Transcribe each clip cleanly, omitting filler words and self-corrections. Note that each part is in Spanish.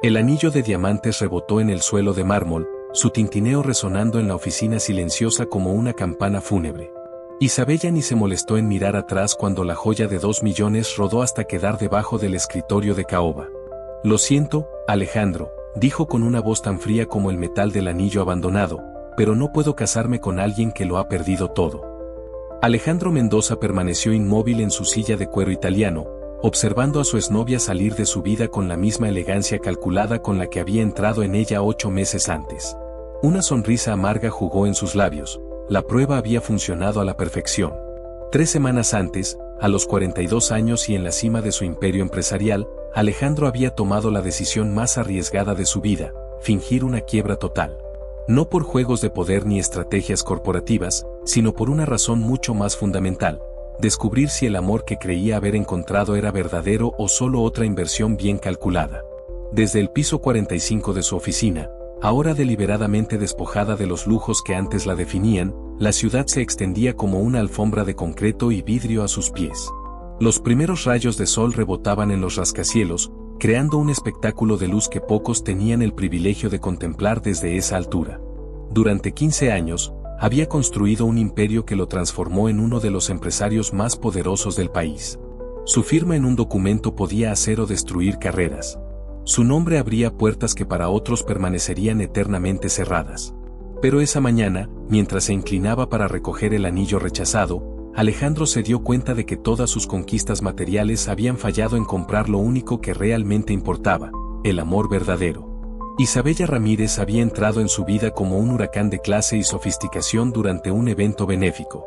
El anillo de diamantes rebotó en el suelo de mármol, su tintineo resonando en la oficina silenciosa como una campana fúnebre. Isabella ni se molestó en mirar atrás cuando la joya de 2 millones rodó hasta quedar debajo del escritorio de caoba. Lo siento, Alejandro, dijo con una voz tan fría como el metal del anillo abandonado, pero no puedo casarme con alguien que lo ha perdido todo. Alejandro Mendoza permaneció inmóvil en su silla de cuero italiano, observando a su exnovia salir de su vida con la misma elegancia calculada con la que había entrado en ella 8 meses antes. Una sonrisa amarga jugó en sus labios, la prueba había funcionado a la perfección. 3 semanas antes, a los 42 años y en la cima de su imperio empresarial, Alejandro había tomado la decisión más arriesgada de su vida, fingir una quiebra total. No por juegos de poder ni estrategias corporativas, sino por una razón mucho más fundamental: descubrir si el amor que creía haber encontrado era verdadero o solo otra inversión bien calculada. Desde el piso 45 de su oficina, ahora deliberadamente despojada de los lujos que antes la definían, la ciudad se extendía como una alfombra de concreto y vidrio a sus pies. Los primeros rayos de sol rebotaban en los rascacielos, creando un espectáculo de luz que pocos tenían el privilegio de contemplar desde esa altura. Durante 15 años, había construido un imperio que lo transformó en uno de los empresarios más poderosos del país. Su firma en un documento podía hacer o destruir carreras. Su nombre abría puertas que para otros permanecerían eternamente cerradas. Pero esa mañana, mientras se inclinaba para recoger el anillo rechazado, Alejandro se dio cuenta de que todas sus conquistas materiales habían fallado en comprar lo único que realmente importaba: el amor verdadero. Isabella Ramírez había entrado en su vida como un huracán de clase y sofisticación durante un evento benéfico.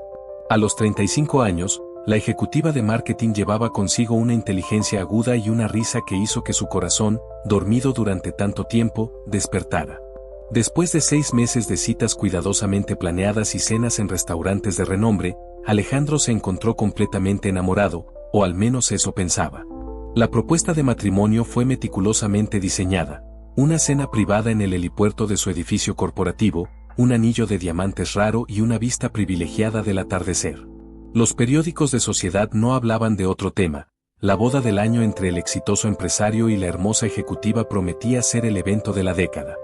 A los 35 años, la ejecutiva de marketing llevaba consigo una inteligencia aguda y una risa que hizo que su corazón, dormido durante tanto tiempo, despertara. Después de 6 meses de citas cuidadosamente planeadas y cenas en restaurantes de renombre, Alejandro se encontró completamente enamorado, o al menos eso pensaba. La propuesta de matrimonio fue meticulosamente diseñada: una cena privada en el helipuerto de su edificio corporativo, un anillo de diamantes raro y una vista privilegiada del atardecer. Los periódicos de sociedad no hablaban de otro tema. La boda del año entre el exitoso empresario y la hermosa ejecutiva prometía ser el evento de la década.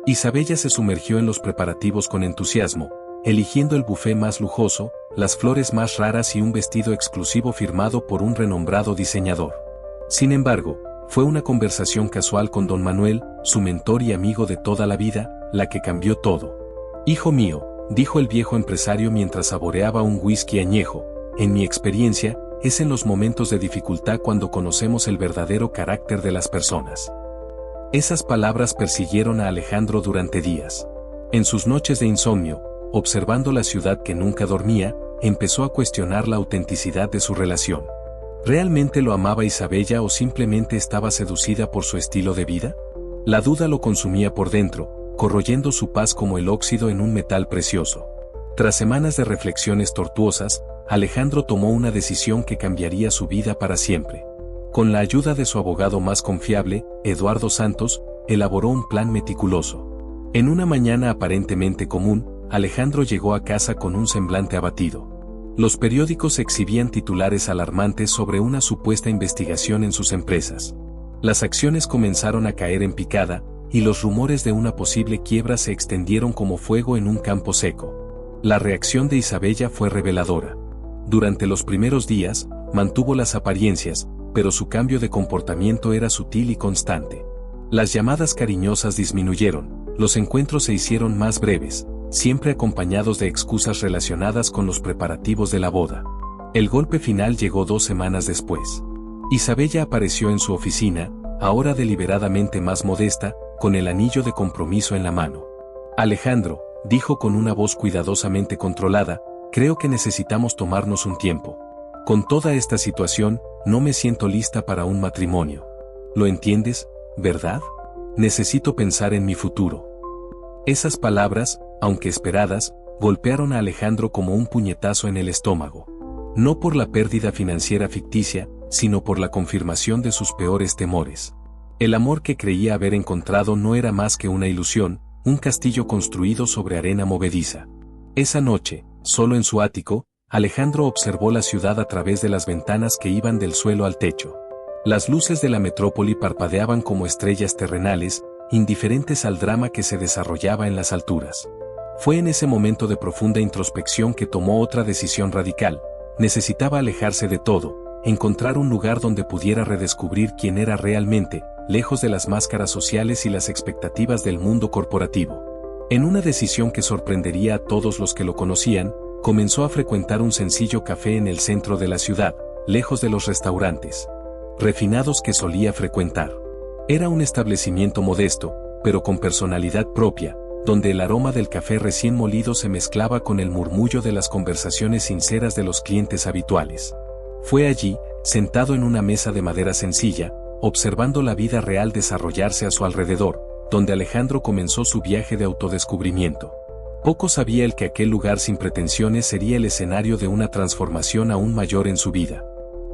Isabella se sumergió en los preparativos con entusiasmo, eligiendo el buffet más lujoso, las flores más raras y un vestido exclusivo firmado por un renombrado diseñador. Sin embargo, fue una conversación casual con don Manuel, su mentor y amigo de toda la vida, la que cambió todo. «Hijo mío», dijo el viejo empresario mientras saboreaba un whisky añejo, «en mi experiencia, es en los momentos de dificultad cuando conocemos el verdadero carácter de las personas». Esas palabras persiguieron a Alejandro durante días. En sus noches de insomnio, observando la ciudad que nunca dormía, empezó a cuestionar la autenticidad de su relación. ¿Realmente lo amaba Isabella o simplemente estaba seducida por su estilo de vida? La duda lo consumía por dentro, corroyendo su paz como el óxido en un metal precioso. Tras semanas de reflexiones tortuosas, Alejandro tomó una decisión que cambiaría su vida para siempre. Con la ayuda de su abogado más confiable, Eduardo Santos, elaboró un plan meticuloso. En una mañana aparentemente común, Alejandro llegó a casa con un semblante abatido. Los periódicos exhibían titulares alarmantes sobre una supuesta investigación en sus empresas. Las acciones comenzaron a caer en picada, y los rumores de una posible quiebra se extendieron como fuego en un campo seco. La reacción de Isabella fue reveladora. Durante los primeros días, mantuvo las apariencias, pero su cambio de comportamiento era sutil y constante. Las llamadas cariñosas disminuyeron, los encuentros se hicieron más breves, siempre acompañados de excusas relacionadas con los preparativos de la boda. El golpe final llegó 2 semanas después. Isabella apareció en su oficina, ahora deliberadamente más modesta, con el anillo de compromiso en la mano. «Alejandro», dijo con una voz cuidadosamente controlada, «creo que necesitamos tomarnos un tiempo. Con toda esta situación, no me siento lista para un matrimonio. ¿Lo entiendes, verdad? Necesito pensar en mi futuro». Esas palabras, aunque esperadas, golpearon a Alejandro como un puñetazo en el estómago. No por la pérdida financiera ficticia, sino por la confirmación de sus peores temores. El amor que creía haber encontrado no era más que una ilusión, un castillo construido sobre arena movediza. Esa noche, solo en su ático, Alejandro observó la ciudad a través de las ventanas que iban del suelo al techo. Las luces de la metrópoli parpadeaban como estrellas terrenales, indiferentes al drama que se desarrollaba en las alturas. Fue en ese momento de profunda introspección que tomó otra decisión radical. Necesitaba alejarse de todo, encontrar un lugar donde pudiera redescubrir quién era realmente, lejos de las máscaras sociales y las expectativas del mundo corporativo. En una decisión que sorprendería a todos los que lo conocían, comenzó a frecuentar un sencillo café en el centro de la ciudad, lejos de los restaurantes refinados que solía frecuentar. Era un establecimiento modesto, pero con personalidad propia, donde el aroma del café recién molido se mezclaba con el murmullo de las conversaciones sinceras de los clientes habituales. Fue allí, sentado en una mesa de madera sencilla, observando la vida real desarrollarse a su alrededor, donde Alejandro comenzó su viaje de autodescubrimiento. Poco sabía él que aquel lugar sin pretensiones sería el escenario de una transformación aún mayor en su vida.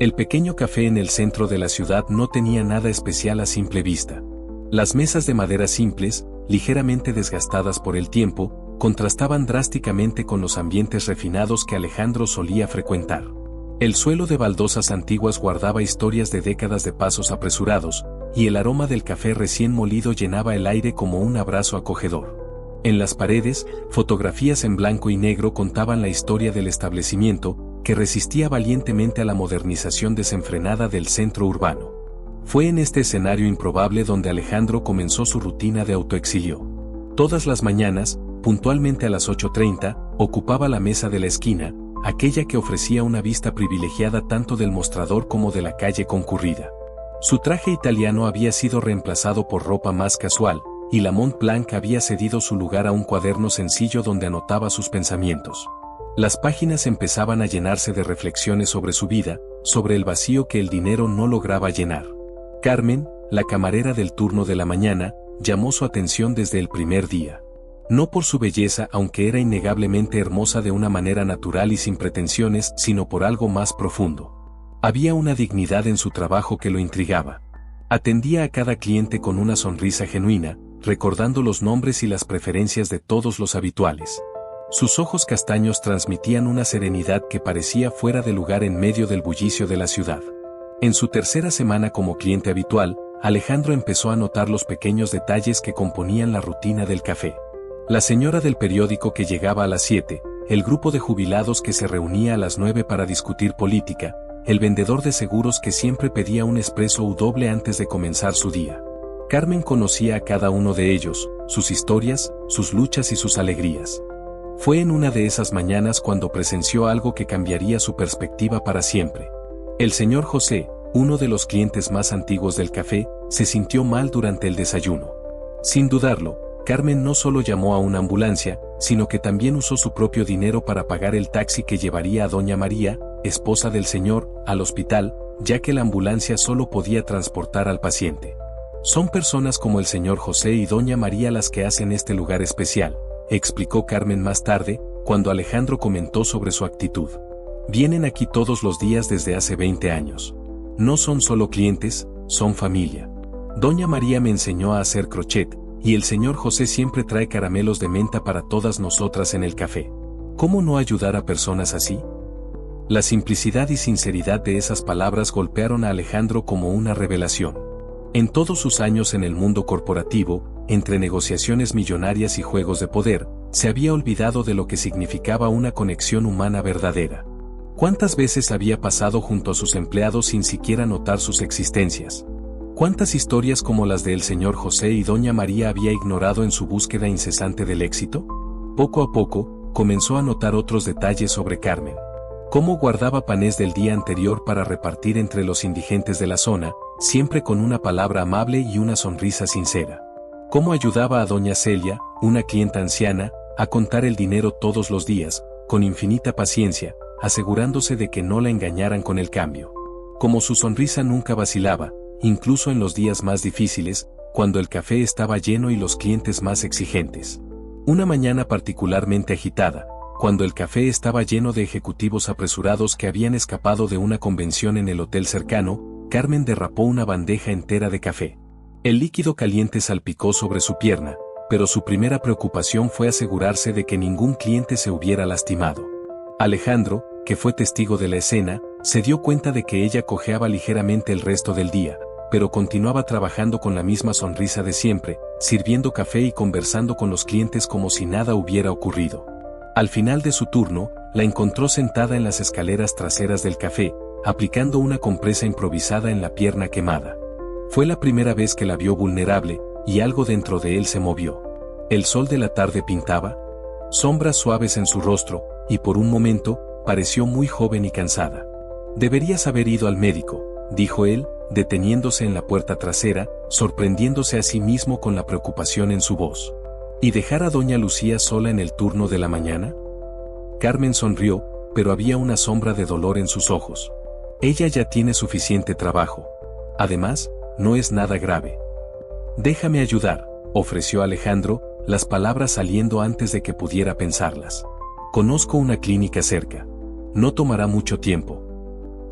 El pequeño café en el centro de la ciudad no tenía nada especial a simple vista. Las mesas de madera simples, ligeramente desgastadas por el tiempo, contrastaban drásticamente con los ambientes refinados que Alejandro solía frecuentar. El suelo de baldosas antiguas guardaba historias de décadas de pasos apresurados, y el aroma del café recién molido llenaba el aire como un abrazo acogedor. En las paredes, fotografías en blanco y negro contaban la historia del establecimiento, que resistía valientemente a la modernización desenfrenada del centro urbano. Fue en este escenario improbable donde Alejandro comenzó su rutina de autoexilio. Todas las mañanas, puntualmente a las 8:30, ocupaba la mesa de la esquina, aquella que ofrecía una vista privilegiada tanto del mostrador como de la calle concurrida. Su traje italiano había sido reemplazado por ropa más casual, y la Mont Blanc había cedido su lugar a un cuaderno sencillo donde anotaba sus pensamientos. Las páginas empezaban a llenarse de reflexiones sobre su vida, sobre el vacío que el dinero no lograba llenar. Carmen, la camarera del turno de la mañana, llamó su atención desde el primer día. No por su belleza, aunque era innegablemente hermosa de una manera natural y sin pretensiones, sino por algo más profundo. Había una dignidad en su trabajo que lo intrigaba. Atendía a cada cliente con una sonrisa genuina, recordando los nombres y las preferencias de todos los habituales. Sus ojos castaños transmitían una serenidad que parecía fuera de lugar en medio del bullicio de la ciudad. En su tercera semana como cliente habitual, Alejandro empezó a notar los pequeños detalles que componían la rutina del café. La señora del periódico que llegaba a las 7, el grupo de jubilados que se reunía a las 9 para discutir política, el vendedor de seguros que siempre pedía un espresso doble antes de comenzar su día. Carmen conocía a cada uno de ellos, sus historias, sus luchas y sus alegrías. Fue en una de esas mañanas cuando presenció algo que cambiaría su perspectiva para siempre. El señor José, uno de los clientes más antiguos del café, se sintió mal durante el desayuno. Sin dudarlo, Carmen no solo llamó a una ambulancia, sino que también usó su propio dinero para pagar el taxi que llevaría a doña María, esposa del señor, al hospital, ya que la ambulancia solo podía transportar al paciente. Son personas como el señor José y doña María las que hacen este lugar especial, explicó Carmen más tarde, cuando Alejandro comentó sobre su actitud. Vienen aquí todos los días desde hace 20 años. No son solo clientes, son familia. Doña María me enseñó a hacer crochet, y el señor José siempre trae caramelos de menta para todas nosotras en el café. ¿Cómo no ayudar a personas así? La simplicidad y sinceridad de esas palabras golpearon a Alejandro como una revelación. En todos sus años en el mundo corporativo, entre negociaciones millonarias y juegos de poder, se había olvidado de lo que significaba una conexión humana verdadera. ¿Cuántas veces había pasado junto a sus empleados sin siquiera notar sus existencias? ¿Cuántas historias como las del señor José y doña María había ignorado en su búsqueda incesante del éxito? Poco a poco, comenzó a notar otros detalles sobre Carmen. Cómo guardaba panes del día anterior para repartir entre los indigentes de la zona, siempre con una palabra amable y una sonrisa sincera. Cómo ayudaba a doña Celia, una clienta anciana, a contar el dinero todos los días, con infinita paciencia, asegurándose de que no la engañaran con el cambio. Como su sonrisa nunca vacilaba, incluso en los días más difíciles, cuando el café estaba lleno y los clientes más exigentes. Una mañana particularmente agitada, cuando el café estaba lleno de ejecutivos apresurados que habían escapado de una convención en el hotel cercano, Carmen derrapó una bandeja entera de café. El líquido caliente salpicó sobre su pierna, pero su primera preocupación fue asegurarse de que ningún cliente se hubiera lastimado. Alejandro, que fue testigo de la escena, se dio cuenta de que ella cojeaba ligeramente el resto del día, pero continuaba trabajando con la misma sonrisa de siempre, sirviendo café y conversando con los clientes como si nada hubiera ocurrido. Al final de su turno, la encontró sentada en las escaleras traseras del café, aplicando una compresa improvisada en la pierna quemada. Fue la primera vez que la vio vulnerable, y algo dentro de él se movió. El sol de la tarde pintaba sombras suaves en su rostro, y por un momento, pareció muy joven y cansada. «Deberías haber ido al médico», dijo él, deteniéndose en la puerta trasera, sorprendiéndose a sí mismo con la preocupación en su voz. ¿Y dejar a doña Lucía sola en el turno de la mañana? Carmen sonrió, pero había una sombra de dolor en sus ojos. Ella ya tiene suficiente trabajo. Además, no es nada grave. «Déjame ayudar», ofreció Alejandro, las palabras saliendo antes de que pudiera pensarlas. «Conozco una clínica cerca. No tomará mucho tiempo».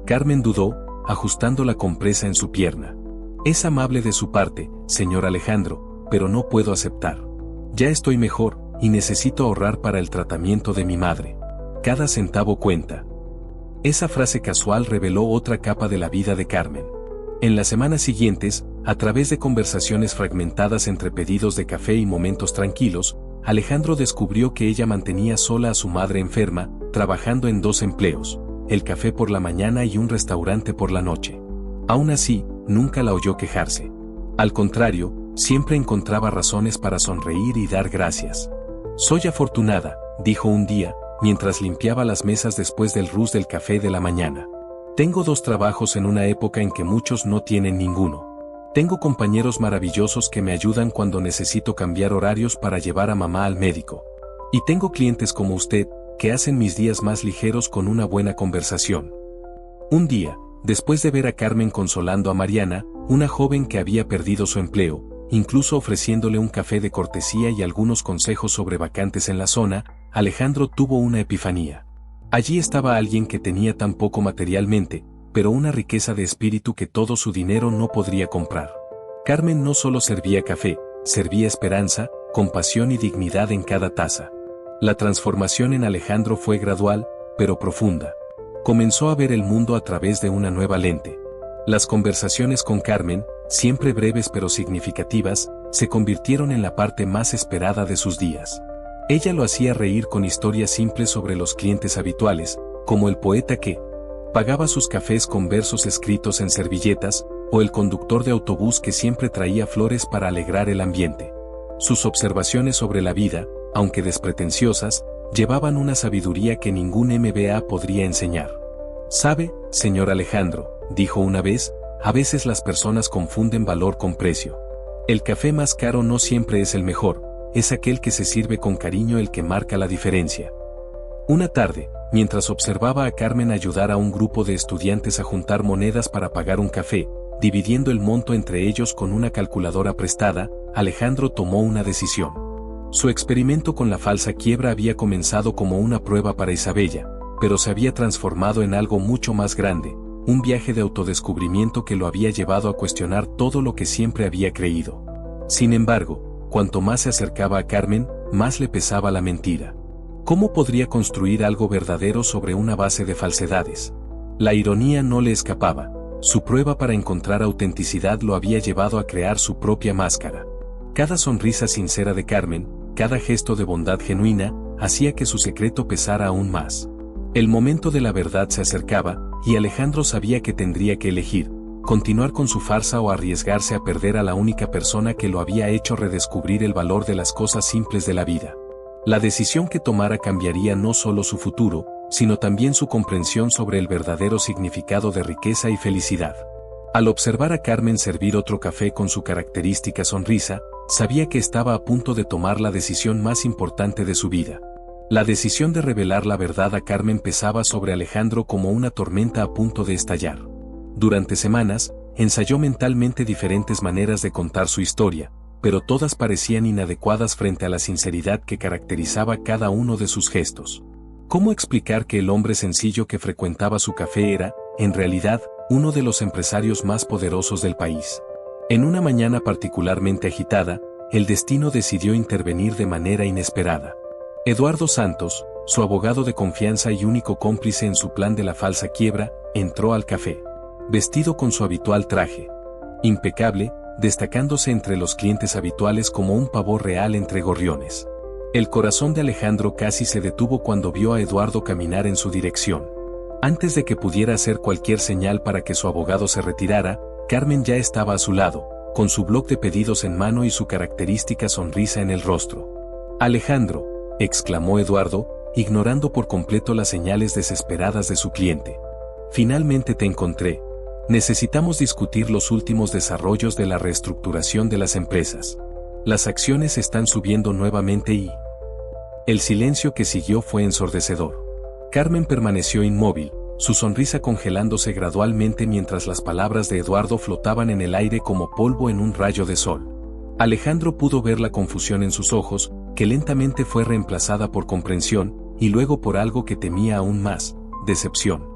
Carmen dudó, ajustando la compresa en su pierna. «Es amable de su parte, señor Alejandro, pero no puedo aceptar. Ya estoy mejor, y necesito ahorrar para el tratamiento de mi madre. Cada centavo cuenta». Esa frase casual reveló otra capa de la vida de Carmen. En las semanas siguientes, a través de conversaciones fragmentadas entre pedidos de café y momentos tranquilos, Alejandro descubrió que ella mantenía sola a su madre enferma, trabajando en 2 empleos, el café por la mañana y un restaurante por la noche. Aún así, nunca la oyó quejarse. Al contrario, siempre encontraba razones para sonreír y dar gracias. «Soy afortunada», dijo un día, mientras limpiaba las mesas después del rush del café de la mañana. «Tengo 2 trabajos en una época en que muchos no tienen ninguno. Tengo compañeros maravillosos que me ayudan cuando necesito cambiar horarios para llevar a mamá al médico. Y tengo clientes como usted, que hacen mis días más ligeros con una buena conversación». Un día, después de ver a Carmen consolando a Mariana, una joven que había perdido su empleo, incluso ofreciéndole un café de cortesía y algunos consejos sobre vacantes en la zona, Alejandro tuvo una epifanía. Allí estaba alguien que tenía tan poco materialmente, pero una riqueza de espíritu que todo su dinero no podría comprar. Carmen no solo servía café, servía esperanza, compasión y dignidad en cada taza. La transformación en Alejandro fue gradual, pero profunda. Comenzó a ver el mundo a través de una nueva lente. Las conversaciones con Carmen, siempre breves pero significativas, se convirtieron en la parte más esperada de sus días. Ella lo hacía reír con historias simples sobre los clientes habituales, como el poeta que pagaba sus cafés con versos escritos en servilletas, o el conductor de autobús que siempre traía flores para alegrar el ambiente. Sus observaciones sobre la vida, aunque despretenciosas, llevaban una sabiduría que ningún MBA podría enseñar. «Sabe, señor Alejandro», dijo una vez, «a veces las personas confunden valor con precio. El café más caro no siempre es el mejor, es aquel que se sirve con cariño el que marca la diferencia». Una tarde, mientras observaba a Carmen ayudar a un grupo de estudiantes a juntar monedas para pagar un café, dividiendo el monto entre ellos con una calculadora prestada, Alejandro tomó una decisión. Su experimento con la falsa quiebra había comenzado como una prueba para Isabella, pero se había transformado en algo mucho más grande, un viaje de autodescubrimiento que lo había llevado a cuestionar todo lo que siempre había creído. Sin embargo, cuanto más se acercaba a Carmen, más le pesaba la mentira. ¿Cómo podría construir algo verdadero sobre una base de falsedades? La ironía no le escapaba. Su prueba para encontrar autenticidad lo había llevado a crear su propia máscara. Cada sonrisa sincera de Carmen, cada gesto de bondad genuina, hacía que su secreto pesara aún más. El momento de la verdad se acercaba, y Alejandro sabía que tendría que elegir, continuar con su farsa o arriesgarse a perder a la única persona que lo había hecho redescubrir el valor de las cosas simples de la vida. La decisión que tomara cambiaría no solo su futuro, sino también su comprensión sobre el verdadero significado de riqueza y felicidad. Al observar a Carmen servir otro café con su característica sonrisa, sabía que estaba a punto de tomar la decisión más importante de su vida. La decisión de revelar la verdad a Carmen pesaba sobre Alejandro como una tormenta a punto de estallar. Durante semanas, ensayó mentalmente diferentes maneras de contar su historia, pero todas parecían inadecuadas frente a la sinceridad que caracterizaba cada uno de sus gestos. ¿Cómo explicar que el hombre sencillo que frecuentaba su café era, en realidad, uno de los empresarios más poderosos del país? En una mañana particularmente agitada, el destino decidió intervenir de manera inesperada. Eduardo Santos, su abogado de confianza y único cómplice en su plan de la falsa quiebra, entró al café. Vestido con su habitual traje. Impecable, destacándose entre los clientes habituales como un pavor real entre gorriones. El corazón de Alejandro casi se detuvo cuando vio a Eduardo caminar en su dirección. Antes de que pudiera hacer cualquier señal para que su abogado se retirara, Carmen ya estaba a su lado, con su bloc de pedidos en mano y su característica sonrisa en el rostro. «Alejandro», exclamó Eduardo, ignorando por completo las señales desesperadas de su cliente. «Finalmente te encontré. Necesitamos discutir los últimos desarrollos de la reestructuración de las empresas. Las acciones están subiendo nuevamente y...». El silencio que siguió fue ensordecedor. Carmen permaneció inmóvil, su sonrisa congelándose gradualmente mientras las palabras de Eduardo flotaban en el aire como polvo en un rayo de sol. Alejandro pudo ver la confusión en sus ojos, que lentamente fue reemplazada por comprensión, y luego por algo que temía aún más, decepción.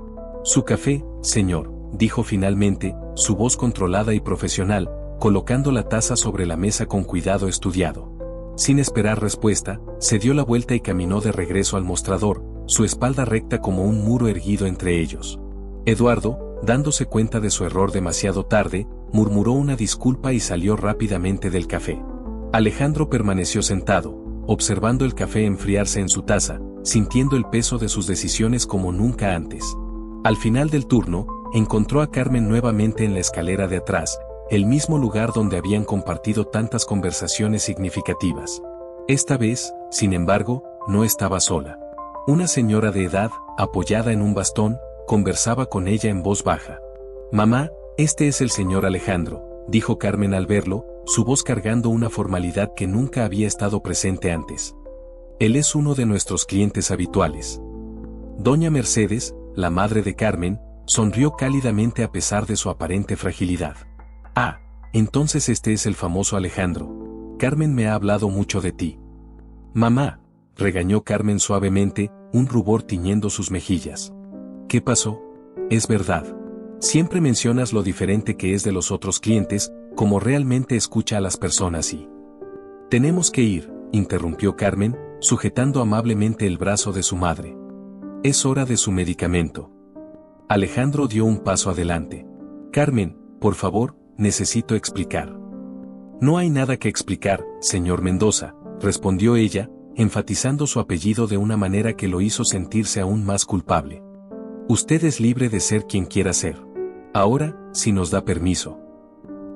«Su café, señor», dijo finalmente, su voz controlada y profesional, colocando la taza sobre la mesa con cuidado estudiado. Sin esperar respuesta, se dio la vuelta y caminó de regreso al mostrador, su espalda recta como un muro erguido entre ellos. Eduardo, dándose cuenta de su error demasiado tarde, murmuró una disculpa y salió rápidamente del café. Alejandro permaneció sentado, observando el café enfriarse en su taza, sintiendo el peso de sus decisiones como nunca antes. Al final del turno, encontró a Carmen nuevamente en la escalera de atrás, el mismo lugar donde habían compartido tantas conversaciones significativas. Esta vez, sin embargo, no estaba sola. Una señora de edad, apoyada en un bastón, conversaba con ella en voz baja. «Mamá, este es el señor Alejandro», dijo Carmen al verlo, su voz cargando una formalidad que nunca había estado presente antes. «Él es uno de nuestros clientes habituales». Doña Mercedes, la madre de Carmen, sonrió cálidamente a pesar de su aparente fragilidad. «Ah, entonces este es el famoso Alejandro. Carmen me ha hablado mucho de ti». «Mamá», regañó Carmen suavemente, un rubor tiñendo sus mejillas. «¿Qué pasó? Es verdad. Siempre mencionas lo diferente que es de los otros clientes, como realmente escucha a las personas y...». «Tenemos que ir», interrumpió Carmen, sujetando amablemente el brazo de su madre. «Es hora de su medicamento». Alejandro dio un paso adelante. «Carmen, por favor, necesito explicar». «No hay nada que explicar, señor Mendoza», respondió ella, enfatizando su apellido de una manera que lo hizo sentirse aún más culpable. «Usted es libre de ser quien quiera ser. Ahora, si nos da permiso».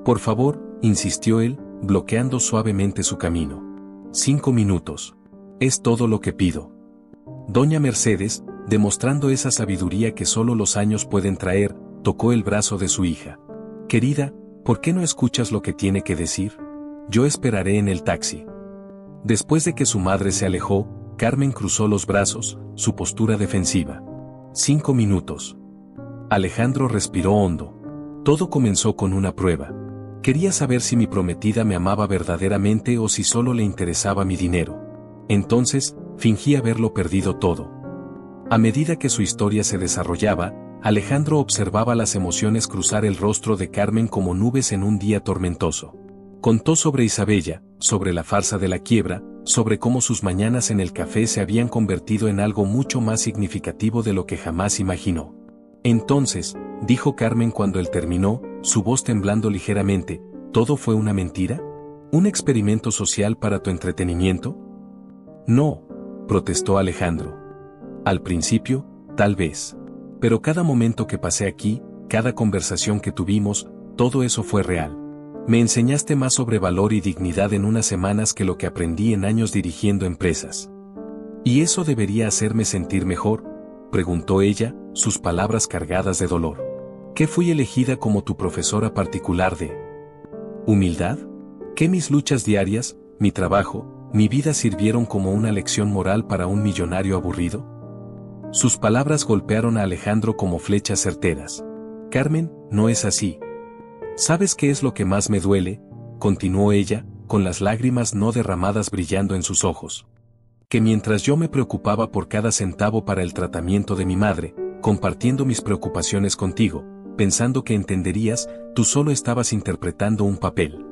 «Por favor», insistió él, bloqueando suavemente su camino. «5 minutos. Es todo lo que pido». Doña Mercedes, demostrando esa sabiduría que solo los años pueden traer, tocó el brazo de su hija. «Querida, ¿por qué no escuchas lo que tiene que decir? Yo esperaré en el taxi». Después de que su madre se alejó, Carmen cruzó los brazos, su postura defensiva. 5 minutos. Alejandro respiró hondo. Todo comenzó con una prueba. Quería saber si mi prometida me amaba verdaderamente o si solo le interesaba mi dinero. Entonces, fingí haberlo perdido todo. A medida que su historia se desarrollaba, Alejandro observaba las emociones cruzar el rostro de Carmen como nubes en un día tormentoso. Contó sobre Isabella, sobre la farsa de la quiebra, sobre cómo sus mañanas en el café se habían convertido en algo mucho más significativo de lo que jamás imaginó. «Entonces», dijo Carmen cuando él terminó, su voz temblando ligeramente, «¿todo fue una mentira? ¿Un experimento social para tu entretenimiento?» «No», protestó Alejandro. «Al principio, tal vez. Pero cada momento que pasé aquí, cada conversación que tuvimos, todo eso fue real. Me enseñaste más sobre valor y dignidad en unas semanas que lo que aprendí en años dirigiendo empresas». «¿Y eso debería hacerme sentir mejor?», preguntó ella, sus palabras cargadas de dolor. «¿Qué fui elegida como tu profesora particular de humildad? ¿Qué mis luchas diarias, mi trabajo, mi vida sirvieron como una lección moral para un millonario aburrido?» Sus palabras golpearon a Alejandro como flechas certeras. «Carmen, no es así. ¿Sabes qué es lo que más me duele?», continuó ella, con las lágrimas no derramadas brillando en sus ojos. «Que mientras yo me preocupaba por cada centavo para el tratamiento de mi madre, compartiendo mis preocupaciones contigo, pensando que entenderías, tú solo estabas interpretando un papel».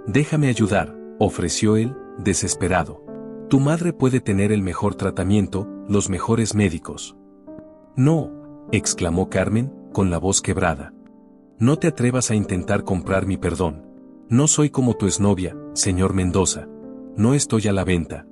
«Déjame ayudar», ofreció él, desesperado. Tu madre puede tener el mejor tratamiento, los mejores médicos. No, exclamó Carmen, con la voz quebrada. No te atrevas a intentar comprar mi perdón. No soy como tu exnovia, señor Mendoza. No estoy a la venta.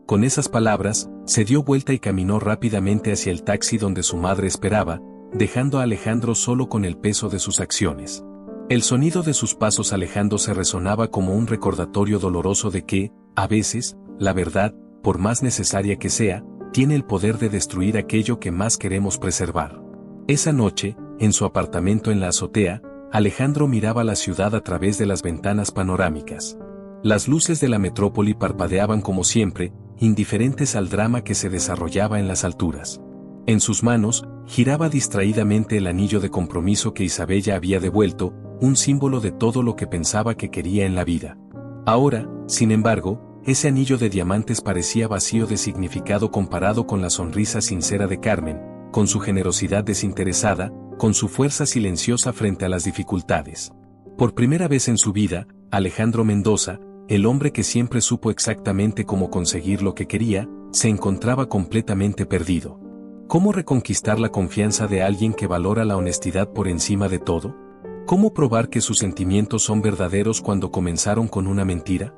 Con esas palabras, se dio vuelta y caminó rápidamente hacia el taxi donde su madre esperaba, dejando a Alejandro solo con el peso de sus acciones. El sonido de sus pasos alejándose resonaba como un recordatorio doloroso de que, a veces, la verdad, por más necesaria que sea, tiene el poder de destruir aquello que más queremos preservar. Esa noche, en su apartamento en la azotea, Alejandro miraba la ciudad a través de las ventanas panorámicas. Las luces de la metrópoli parpadeaban como siempre, indiferentes al drama que se desarrollaba en las alturas. En sus manos, giraba distraídamente el anillo de compromiso que Isabella había devuelto, un símbolo de todo lo que pensaba que quería en la vida. Ahora, sin embargo, ese anillo de diamantes parecía vacío de significado comparado con la sonrisa sincera de Carmen, con su generosidad desinteresada, con su fuerza silenciosa frente a las dificultades. Por primera vez en su vida, Alejandro Mendoza, el hombre que siempre supo exactamente cómo conseguir lo que quería, se encontraba completamente perdido. ¿Cómo reconquistar la confianza de alguien que valora la honestidad por encima de todo? ¿Cómo probar que sus sentimientos son verdaderos cuando comenzaron con una mentira?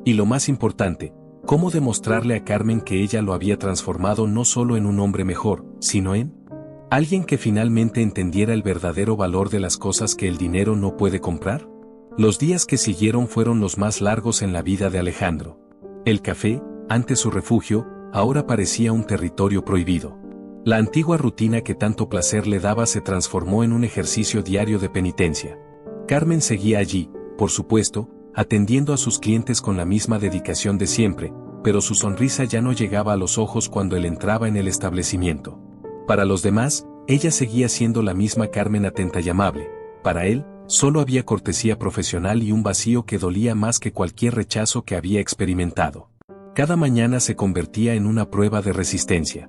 Y lo más importante, ¿cómo demostrarle a Carmen que ella lo había transformado no solo en un hombre mejor, sino en alguien que finalmente entendiera el verdadero valor de las cosas que el dinero no puede comprar? Los días que siguieron fueron los más largos en la vida de Alejandro. El café, antes su refugio, ahora parecía un territorio prohibido. La antigua rutina que tanto placer le daba se transformó en un ejercicio diario de penitencia. Carmen seguía allí, por supuesto, atendiendo a sus clientes con la misma dedicación de siempre, pero su sonrisa ya no llegaba a los ojos cuando él entraba en el establecimiento. Para los demás, ella seguía siendo la misma Carmen atenta y amable. Para él, solo había cortesía profesional y un vacío que dolía más que cualquier rechazo que había experimentado. Cada mañana se convertía en una prueba de resistencia.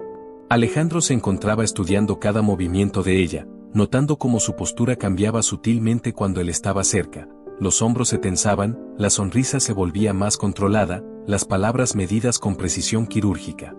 Alejandro se encontraba estudiando cada movimiento de ella, notando cómo su postura cambiaba sutilmente cuando él estaba cerca. Los hombros se tensaban, la sonrisa se volvía más controlada, las palabras medidas con precisión quirúrgica.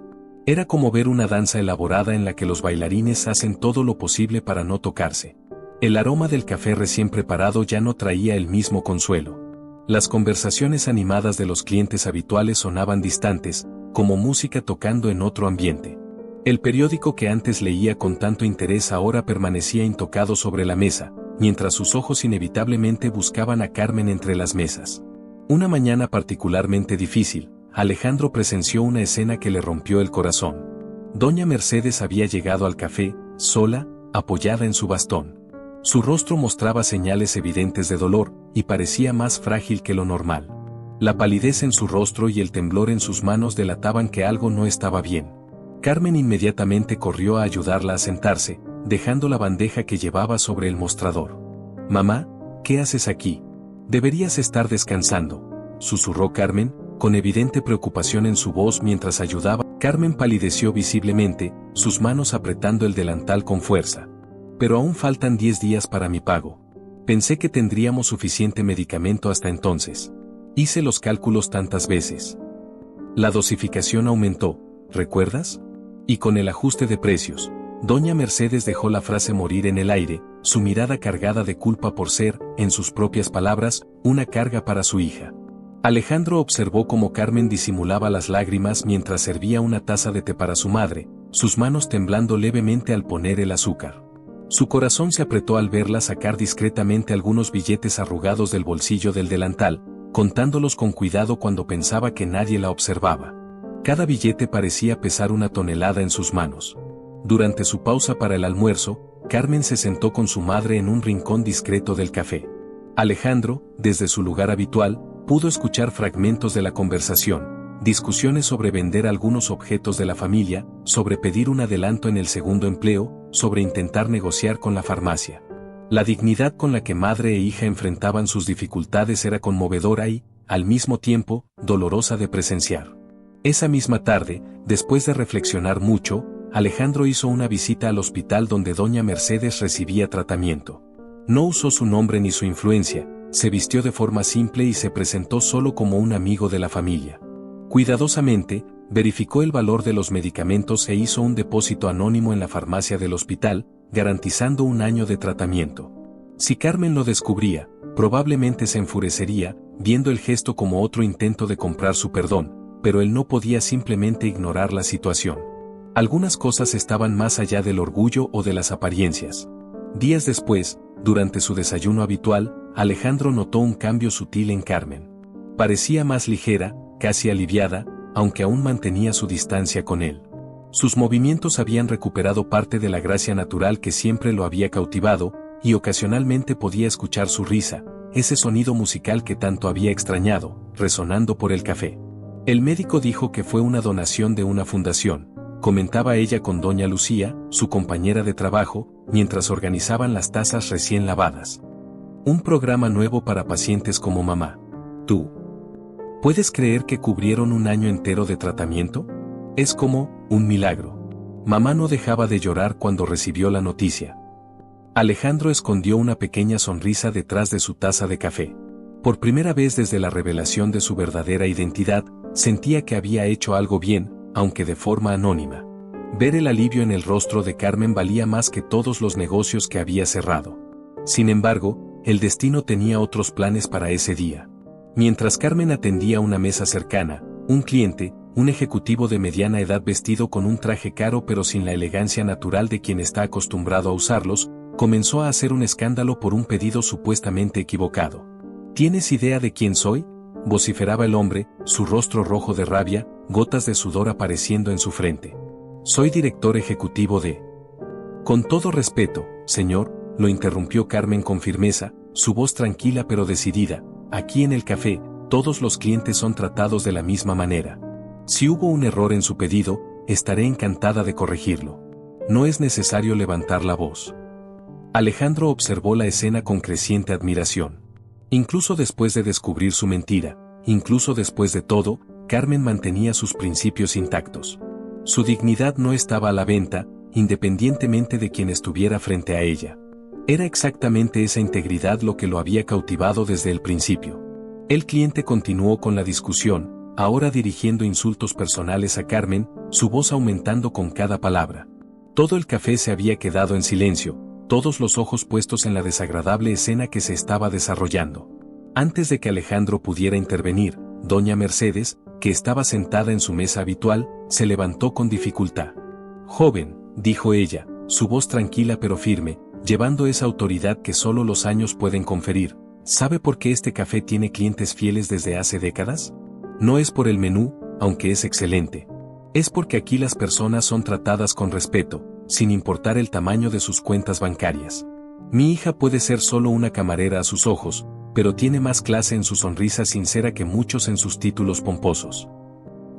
Era como ver una danza elaborada en la que los bailarines hacen todo lo posible para no tocarse. El aroma del café recién preparado ya no traía el mismo consuelo. Las conversaciones animadas de los clientes habituales sonaban distantes, como música tocando en otro ambiente. El periódico que antes leía con tanto interés ahora permanecía intocado sobre la mesa, mientras sus ojos inevitablemente buscaban a Carmen entre las mesas. Una mañana particularmente difícil, Alejandro presenció una escena que le rompió el corazón. Doña Mercedes había llegado al café, sola, apoyada en su bastón. Su rostro mostraba señales evidentes de dolor, y parecía más frágil que lo normal. La palidez en su rostro y el temblor en sus manos delataban que algo no estaba bien. Carmen inmediatamente corrió a ayudarla a sentarse, dejando la bandeja que llevaba sobre el mostrador. «Mamá, ¿qué haces aquí? Deberías estar descansando», susurró Carmen, con evidente preocupación en su voz mientras ayudaba. Carmen palideció visiblemente, sus manos apretando el delantal con fuerza. «Pero aún faltan 10 días para mi pago. Pensé que tendríamos suficiente medicamento hasta entonces. Hice los cálculos tantas veces. La dosificación aumentó, ¿recuerdas? Y con el ajuste de precios». Doña Mercedes dejó la frase morir en el aire, su mirada cargada de culpa por ser, en sus propias palabras, una carga para su hija. Alejandro observó cómo Carmen disimulaba las lágrimas mientras servía una taza de té para su madre, sus manos temblando levemente al poner el azúcar. Su corazón se apretó al verla sacar discretamente algunos billetes arrugados del bolsillo del delantal, contándolos con cuidado cuando pensaba que nadie la observaba. Cada billete parecía pesar una tonelada en sus manos. Durante su pausa para el almuerzo, Carmen se sentó con su madre en un rincón discreto del café. Alejandro, desde su lugar habitual, pudo escuchar fragmentos de la conversación, discusiones sobre vender algunos objetos de la familia, sobre pedir un adelanto en el segundo empleo, sobre intentar negociar con la farmacia. La dignidad con la que madre e hija enfrentaban sus dificultades era conmovedora y, al mismo tiempo, dolorosa de presenciar. Esa misma tarde, después de reflexionar mucho, Alejandro hizo una visita al hospital donde doña Mercedes recibía tratamiento. No usó su nombre ni su influencia, se vistió de forma simple y se presentó solo como un amigo de la familia. Cuidadosamente, verificó el valor de los medicamentos e hizo un depósito anónimo en la farmacia del hospital, garantizando un año de tratamiento. Si Carmen lo descubría, probablemente se enfurecería, viendo el gesto como otro intento de comprar su perdón, pero él no podía simplemente ignorar la situación. Algunas cosas estaban más allá del orgullo o de las apariencias. Días después, durante su desayuno habitual, Alejandro notó un cambio sutil en Carmen. Parecía más ligera, casi aliviada, aunque aún mantenía su distancia con él. Sus movimientos habían recuperado parte de la gracia natural que siempre lo había cautivado, y ocasionalmente podía escuchar su risa, ese sonido musical que tanto había extrañado, resonando por el café. El médico dijo que fue una donación de una fundación, comentaba ella con doña Lucía, su compañera de trabajo, mientras organizaban las tazas recién lavadas. Un programa nuevo para pacientes como mamá. ¿Tú puedes creer que cubrieron un año entero de tratamiento? Es como un milagro. Mamá no dejaba de llorar cuando recibió la noticia. Alejandro escondió una pequeña sonrisa detrás de su taza de café. Por primera vez desde la revelación de su verdadera identidad, sentía que había hecho algo bien, aunque de forma anónima. Ver el alivio en el rostro de Carmen valía más que todos los negocios que había cerrado. Sin embargo, el destino tenía otros planes para ese día. Mientras Carmen atendía una mesa cercana, un cliente, un ejecutivo de mediana edad vestido con un traje caro pero sin la elegancia natural de quien está acostumbrado a usarlos, comenzó a hacer un escándalo por un pedido supuestamente equivocado. ¿Tienes idea de quién soy?, vociferaba el hombre, su rostro rojo de rabia, gotas de sudor apareciendo en su frente. Soy director ejecutivo de... Con todo respeto, señor, lo interrumpió Carmen con firmeza, su voz tranquila pero decidida, aquí en el café, todos los clientes son tratados de la misma manera. Si hubo un error en su pedido, estaré encantada de corregirlo. No es necesario levantar la voz. Alejandro observó la escena con creciente admiración. Incluso después de descubrir su mentira, incluso después de todo, Carmen mantenía sus principios intactos. Su dignidad no estaba a la venta, independientemente de quien estuviera frente a ella. Era exactamente esa integridad lo que lo había cautivado desde el principio. El cliente continuó con la discusión, ahora dirigiendo insultos personales a Carmen, su voz aumentando con cada palabra. Todo el café se había quedado en silencio, todos los ojos puestos en la desagradable escena que se estaba desarrollando. Antes de que Alejandro pudiera intervenir, doña Mercedes, que estaba sentada en su mesa habitual, se levantó con dificultad. Joven, dijo ella, su voz tranquila pero firme, llevando esa autoridad que solo los años pueden conferir. ¿Sabe por qué este café tiene clientes fieles desde hace décadas? No es por el menú, aunque es excelente. Es porque aquí las personas son tratadas con respeto, sin importar el tamaño de sus cuentas bancarias. Mi hija puede ser solo una camarera a sus ojos, pero tiene más clase en su sonrisa sincera que muchos en sus títulos pomposos.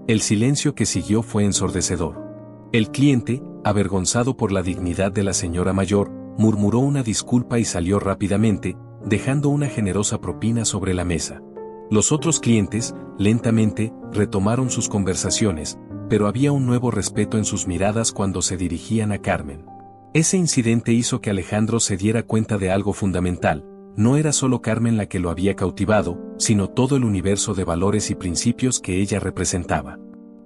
El silencio que siguió fue ensordecedor. El cliente, avergonzado por la dignidad de la señora mayor, murmuró una disculpa y salió rápidamente, dejando una generosa propina sobre la mesa. Los otros clientes, lentamente, retomaron sus conversaciones, pero había un nuevo respeto en sus miradas cuando se dirigían a Carmen. Ese incidente hizo que Alejandro se diera cuenta de algo fundamental. No era solo Carmen la que lo había cautivado, sino todo el universo de valores y principios que ella representaba.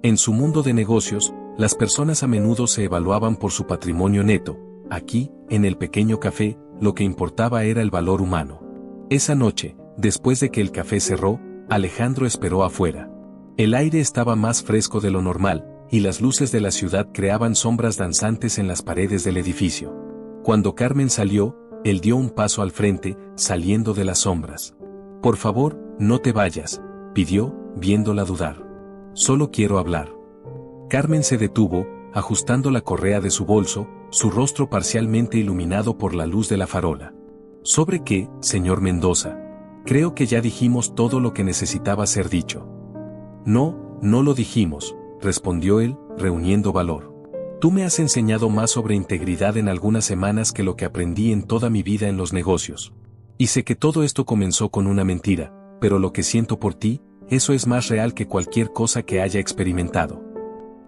En su mundo de negocios, las personas a menudo se evaluaban por su patrimonio neto. Aquí, en el pequeño café, lo que importaba era el valor humano. Esa noche, después de que el café cerró, Alejandro esperó afuera. El aire estaba más fresco de lo normal, y las luces de la ciudad creaban sombras danzantes en las paredes del edificio. Cuando Carmen salió, él dio un paso al frente, saliendo de las sombras. Por favor, no te vayas, pidió, viéndola dudar. Solo quiero hablar. Carmen se detuvo, ajustando la correa de su bolso, su rostro parcialmente iluminado por la luz de la farola. ¿Sobre qué, señor Mendoza? Creo que ya dijimos todo lo que necesitaba ser dicho. No, no lo dijimos, respondió él, reuniendo valor. Tú me has enseñado más sobre integridad en algunas semanas que lo que aprendí en toda mi vida en los negocios. Y sé que todo esto comenzó con una mentira, pero lo que siento por ti, eso es más real que cualquier cosa que haya experimentado.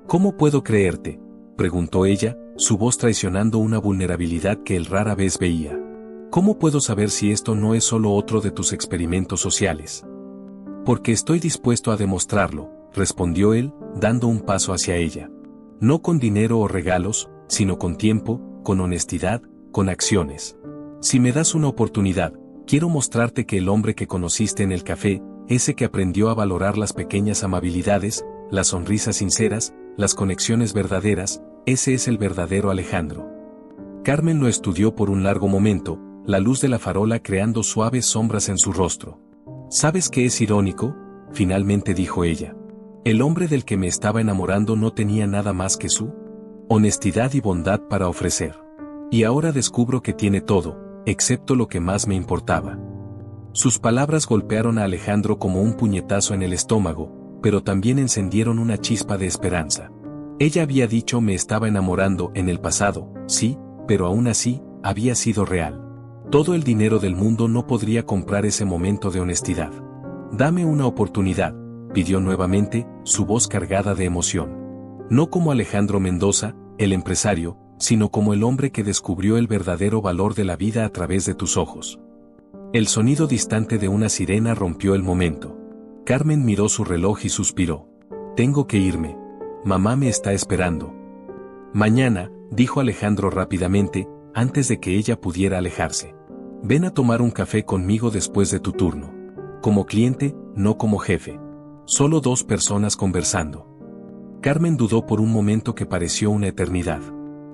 ¿Cómo puedo creerte?, preguntó ella, su voz traicionando una vulnerabilidad que él rara vez veía. ¿Cómo puedo saber si esto no es solo otro de tus experimentos sociales? Porque estoy dispuesto a demostrarlo, respondió él, dando un paso hacia ella. No con dinero o regalos, sino con tiempo, con honestidad, con acciones. Si me das una oportunidad, quiero mostrarte que el hombre que conociste en el café, ese que aprendió a valorar las pequeñas amabilidades, las sonrisas sinceras, las conexiones verdaderas, ese es el verdadero Alejandro. Carmen lo estudió por un largo momento, la luz de la farola creando suaves sombras en su rostro. ¿Sabes qué es irónico?, finalmente dijo ella. El hombre del que me estaba enamorando no tenía nada más que su honestidad y bondad para ofrecer. Y ahora descubro que tiene todo, excepto lo que más me importaba. Sus palabras golpearon a Alejandro como un puñetazo en el estómago, pero también encendieron una chispa de esperanza. Ella había dicho me estaba enamorando en el pasado, sí, pero aún así, había sido real. Todo el dinero del mundo no podría comprar ese momento de honestidad. Dame una oportunidad, pidió nuevamente, su voz cargada de emoción. No como Alejandro Mendoza, el empresario, sino como el hombre que descubrió el verdadero valor de la vida a través de tus ojos. El sonido distante de una sirena rompió el momento. Carmen miró su reloj y suspiró. Tengo que irme. Mamá me está esperando. Mañana, dijo Alejandro rápidamente, antes de que ella pudiera alejarse. Ven a tomar un café conmigo después de tu turno. Como cliente, no como jefe. Solo dos personas conversando. Carmen dudó por un momento que pareció una eternidad.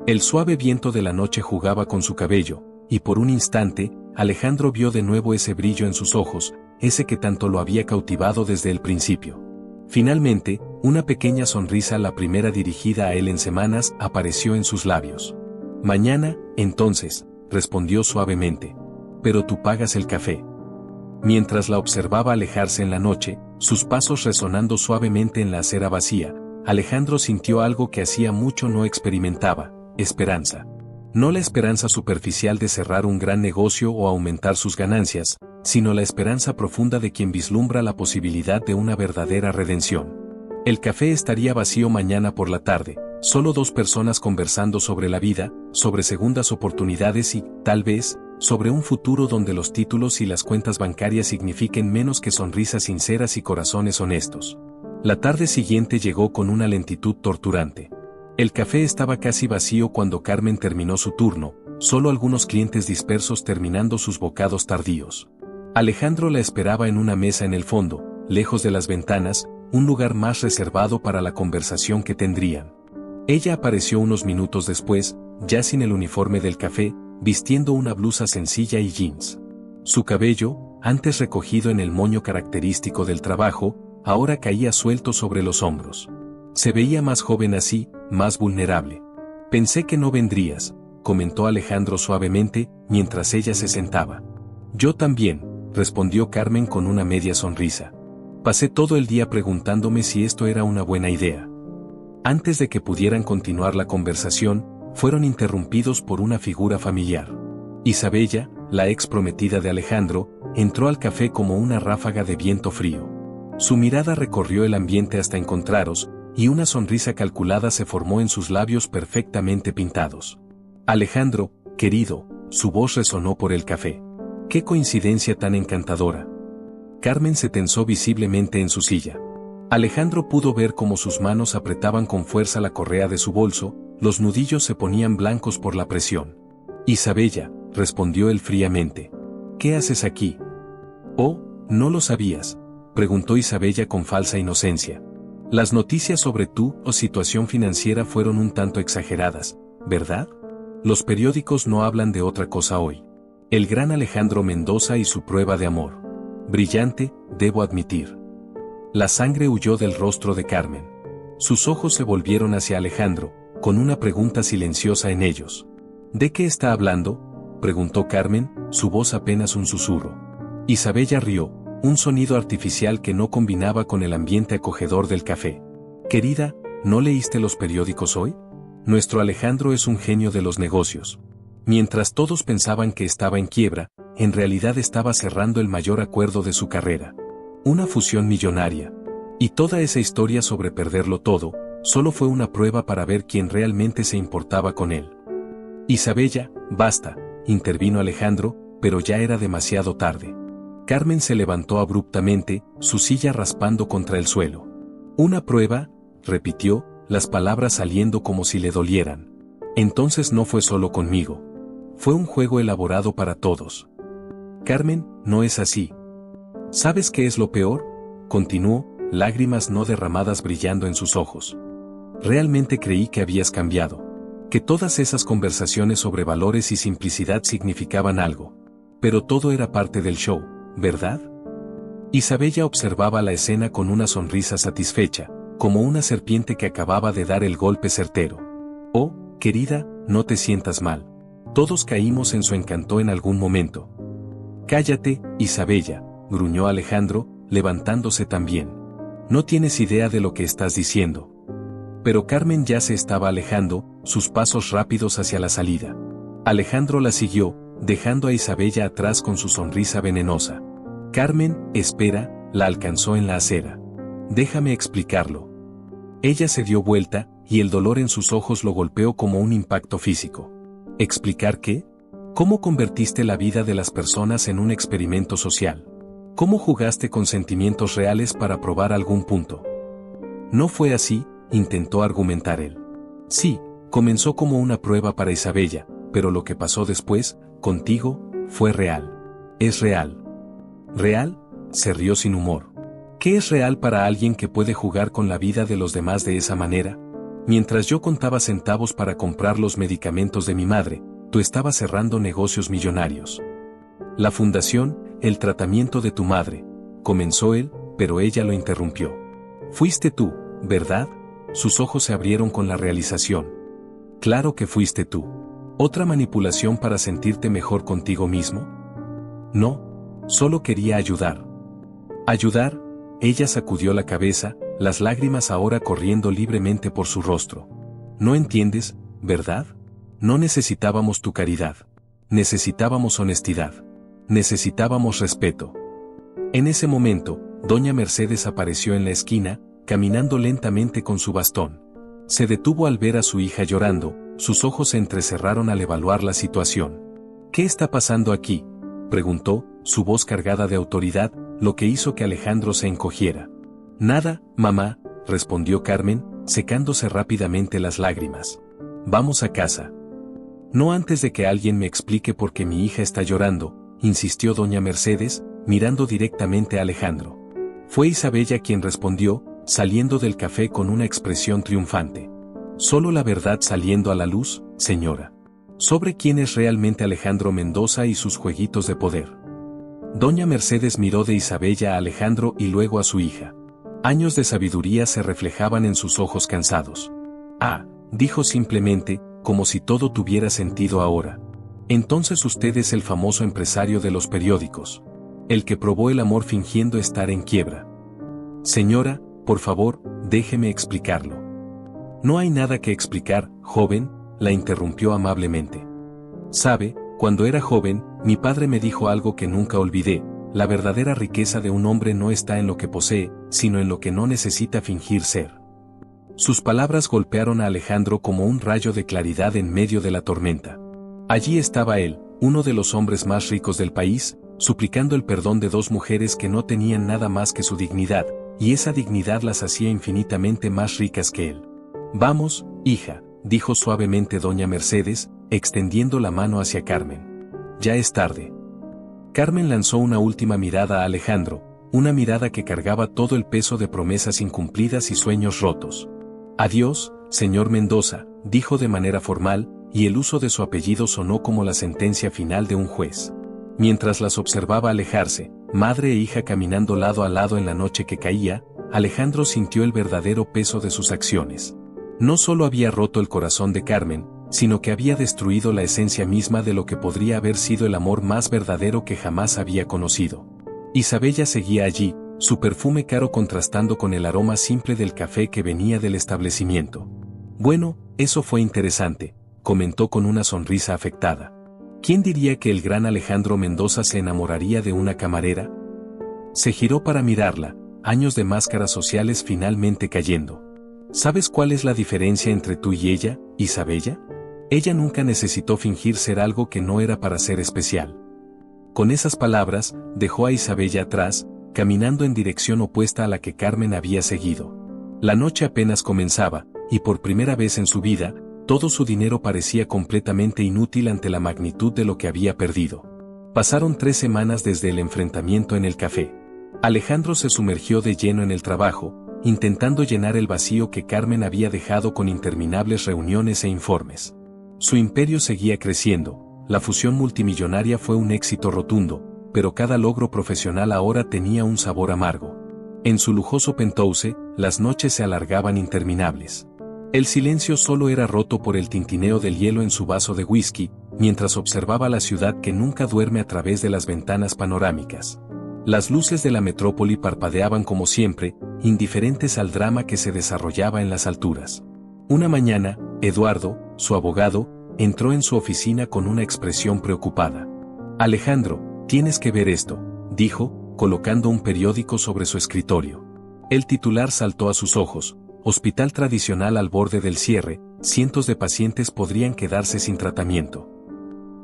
El suave viento de la noche jugaba con su cabello, y por un instante, Alejandro vio de nuevo ese brillo en sus ojos, ese que tanto lo había cautivado desde el principio. Finalmente, una pequeña sonrisa, la primera dirigida a él en semanas, apareció en sus labios. Mañana, entonces, respondió suavemente. Pero tú pagas el café. Mientras la observaba alejarse en la noche, sus pasos resonando suavemente en la acera vacía, Alejandro sintió algo que hacía mucho no experimentaba: esperanza. No la esperanza superficial de cerrar un gran negocio o aumentar sus ganancias, sino la esperanza profunda de quien vislumbra la posibilidad de una verdadera redención. El café estaría vacío mañana por la tarde, solo dos personas conversando sobre la vida, sobre segundas oportunidades y, tal vez, sobre un futuro donde los títulos y las cuentas bancarias signifiquen menos que sonrisas sinceras y corazones honestos. La tarde siguiente llegó con una lentitud torturante. El café estaba casi vacío cuando Carmen terminó su turno, solo algunos clientes dispersos terminando sus bocados tardíos. Alejandro la esperaba en una mesa en el fondo, lejos de las ventanas, un lugar más reservado para la conversación que tendrían. Ella apareció unos minutos después, ya sin el uniforme del café, vistiendo una blusa sencilla y jeans. Su cabello, antes recogido en el moño característico del trabajo, ahora caía suelto sobre los hombros. Se veía más joven así, más vulnerable. Pensé que no vendrías, comentó Alejandro suavemente, mientras ella se sentaba. Yo también, respondió Carmen con una media sonrisa. Pasé todo el día preguntándome si esto era una buena idea. Antes de que pudieran continuar la conversación, fueron interrumpidos por una figura familiar. Isabella, la ex prometida de Alejandro, entró al café como una ráfaga de viento frío. Su mirada recorrió el ambiente hasta encontraros, y una sonrisa calculada se formó en sus labios perfectamente pintados. Alejandro, querido, su voz resonó por el café. ¡Qué coincidencia tan encantadora! Carmen se tensó visiblemente en su silla. Alejandro pudo ver cómo sus manos apretaban con fuerza la correa de su bolso, los nudillos se ponían blancos por la presión. Isabella, respondió él fríamente. ¿Qué haces aquí? Oh, ¿no lo sabías?, preguntó Isabella con falsa inocencia. Las noticias sobre tu situación financiera fueron un tanto exageradas, ¿verdad? Los periódicos no hablan de otra cosa hoy. El gran Alejandro Mendoza y su prueba de amor. Brillante, debo admitir. La sangre huyó del rostro de Carmen. Sus ojos se volvieron hacia Alejandro, con una pregunta silenciosa en ellos. ¿De qué está hablando?, preguntó Carmen, su voz apenas un susurro. Isabella rió, un sonido artificial que no combinaba con el ambiente acogedor del café. Querida, ¿no leíste los periódicos hoy? Nuestro Alejandro es un genio de los negocios. Mientras todos pensaban que estaba en quiebra, en realidad estaba cerrando el mayor acuerdo de su carrera. Una fusión millonaria. Y toda esa historia sobre perderlo todo, solo fue una prueba para ver quién realmente se importaba con él. Isabella, basta, intervino Alejandro, pero ya era demasiado tarde. Carmen se levantó abruptamente, su silla raspando contra el suelo. Una prueba, repitió, las palabras saliendo como si le dolieran. Entonces no fue solo conmigo. Fue un juego elaborado para todos. Carmen, no es así. ¿Sabes qué es lo peor? Continuó, lágrimas no derramadas brillando en sus ojos. Realmente creí que habías cambiado. Que todas esas conversaciones sobre valores y simplicidad significaban algo. Pero todo era parte del show, ¿verdad? Isabella observaba la escena con una sonrisa satisfecha, como una serpiente que acababa de dar el golpe certero. Oh, querida, no te sientas mal. Todos caímos en su encanto en algún momento. Cállate, Isabella, gruñó Alejandro, levantándose también. No tienes idea de lo que estás diciendo. Pero Carmen ya se estaba alejando, sus pasos rápidos hacia la salida. Alejandro la siguió, dejando a Isabella atrás con su sonrisa venenosa. Carmen, espera, la alcanzó en la acera. Déjame explicarlo. Ella se dio vuelta, y el dolor en sus ojos lo golpeó como un impacto físico. ¿Explicar qué? ¿Cómo convertiste la vida de las personas en un experimento social? ¿Cómo jugaste con sentimientos reales para probar algún punto? No fue así, intentó argumentar él. Sí, comenzó como una prueba para Isabella, pero lo que pasó después, contigo, fue real. Es real. ¿Real? Se rió sin humor. ¿Qué es real para alguien que puede jugar con la vida de los demás de esa manera? Mientras yo contaba centavos para comprar los medicamentos de mi madre, tú estabas cerrando negocios millonarios. La fundación, el tratamiento de tu madre, comenzó él, pero ella lo interrumpió. Fuiste tú, ¿verdad? Sus ojos se abrieron con la realización. Claro que fuiste tú. ¿Otra manipulación para sentirte mejor contigo mismo? No, solo quería ayudar. ¿Ayudar? Ella sacudió la cabeza, las lágrimas ahora corriendo libremente por su rostro. ¿No entiendes, verdad? No necesitábamos tu caridad. Necesitábamos honestidad. Necesitábamos respeto. En ese momento, doña Mercedes apareció en la esquina, caminando lentamente con su bastón. Se detuvo al ver a su hija llorando, sus ojos se entrecerraron al evaluar la situación. ¿Qué está pasando aquí?, preguntó, su voz cargada de autoridad, lo que hizo que Alejandro se encogiera. Nada, mamá, respondió Carmen, secándose rápidamente las lágrimas. Vamos a casa. No antes de que alguien me explique por qué mi hija está llorando, insistió doña Mercedes, mirando directamente a Alejandro. Fue Isabella quien respondió, saliendo del café con una expresión triunfante. Solo la verdad saliendo a la luz, señora. Sobre quién es realmente Alejandro Mendoza y sus jueguitos de poder. Doña Mercedes miró de Isabella a Alejandro y luego a su hija. Años de sabiduría se reflejaban en sus ojos cansados. Ah, dijo simplemente, como si todo tuviera sentido ahora. Entonces usted es el famoso empresario de los periódicos. El que probó el amor fingiendo estar en quiebra. Señora, por favor, déjeme explicarlo. No hay nada que explicar, joven, la interrumpió amablemente. Sabe, cuando era joven, mi padre me dijo algo que nunca olvidé: la verdadera riqueza de un hombre no está en lo que posee, sino en lo que no necesita fingir ser. Sus palabras golpearon a Alejandro como un rayo de claridad en medio de la tormenta. Allí estaba él, uno de los hombres más ricos del país, suplicando el perdón de dos mujeres que no tenían nada más que su dignidad, y esa dignidad las hacía infinitamente más ricas que él. Vamos, hija, dijo suavemente doña Mercedes, extendiendo la mano hacia Carmen. Ya es tarde. Carmen lanzó una última mirada a Alejandro, una mirada que cargaba todo el peso de promesas incumplidas y sueños rotos. Adiós, señor Mendoza, dijo de manera formal, y el uso de su apellido sonó como la sentencia final de un juez. Mientras las observaba alejarse, madre e hija caminando lado a lado en la noche que caía, Alejandro sintió el verdadero peso de sus acciones. No solo había roto el corazón de Carmen, sino que había destruido la esencia misma de lo que podría haber sido el amor más verdadero que jamás había conocido. Isabella seguía allí, su perfume caro contrastando con el aroma simple del café que venía del establecimiento. Bueno, eso fue interesante, comentó con una sonrisa afectada. ¿Quién diría que el gran Alejandro Mendoza se enamoraría de una camarera? Se giró para mirarla, años de máscaras sociales finalmente cayendo. ¿Sabes cuál es la diferencia entre tú y ella, Isabella? Ella nunca necesitó fingir ser algo que no era para ser especial. Con esas palabras, dejó a Isabella atrás, caminando en dirección opuesta a la que Carmen había seguido. La noche apenas comenzaba, y por primera vez en su vida, todo su dinero parecía completamente inútil ante la magnitud de lo que había perdido. Pasaron 3 semanas desde el enfrentamiento en el café. Alejandro se sumergió de lleno en el trabajo, intentando llenar el vacío que Carmen había dejado con interminables reuniones e informes. Su imperio seguía creciendo, la fusión multimillonaria fue un éxito rotundo, pero cada logro profesional ahora tenía un sabor amargo. En su lujoso penthouse, las noches se alargaban interminables. El silencio solo era roto por el tintineo del hielo en su vaso de whisky, mientras observaba la ciudad que nunca duerme a través de las ventanas panorámicas. Las luces de la metrópoli parpadeaban como siempre, indiferentes al drama que se desarrollaba en las alturas. Una mañana, Eduardo, su abogado, entró en su oficina con una expresión preocupada. «Alejandro, tienes que ver esto», dijo, colocando un periódico sobre su escritorio. El titular saltó a sus ojos: «Hospital tradicional al borde del cierre, cientos de pacientes podrían quedarse sin tratamiento».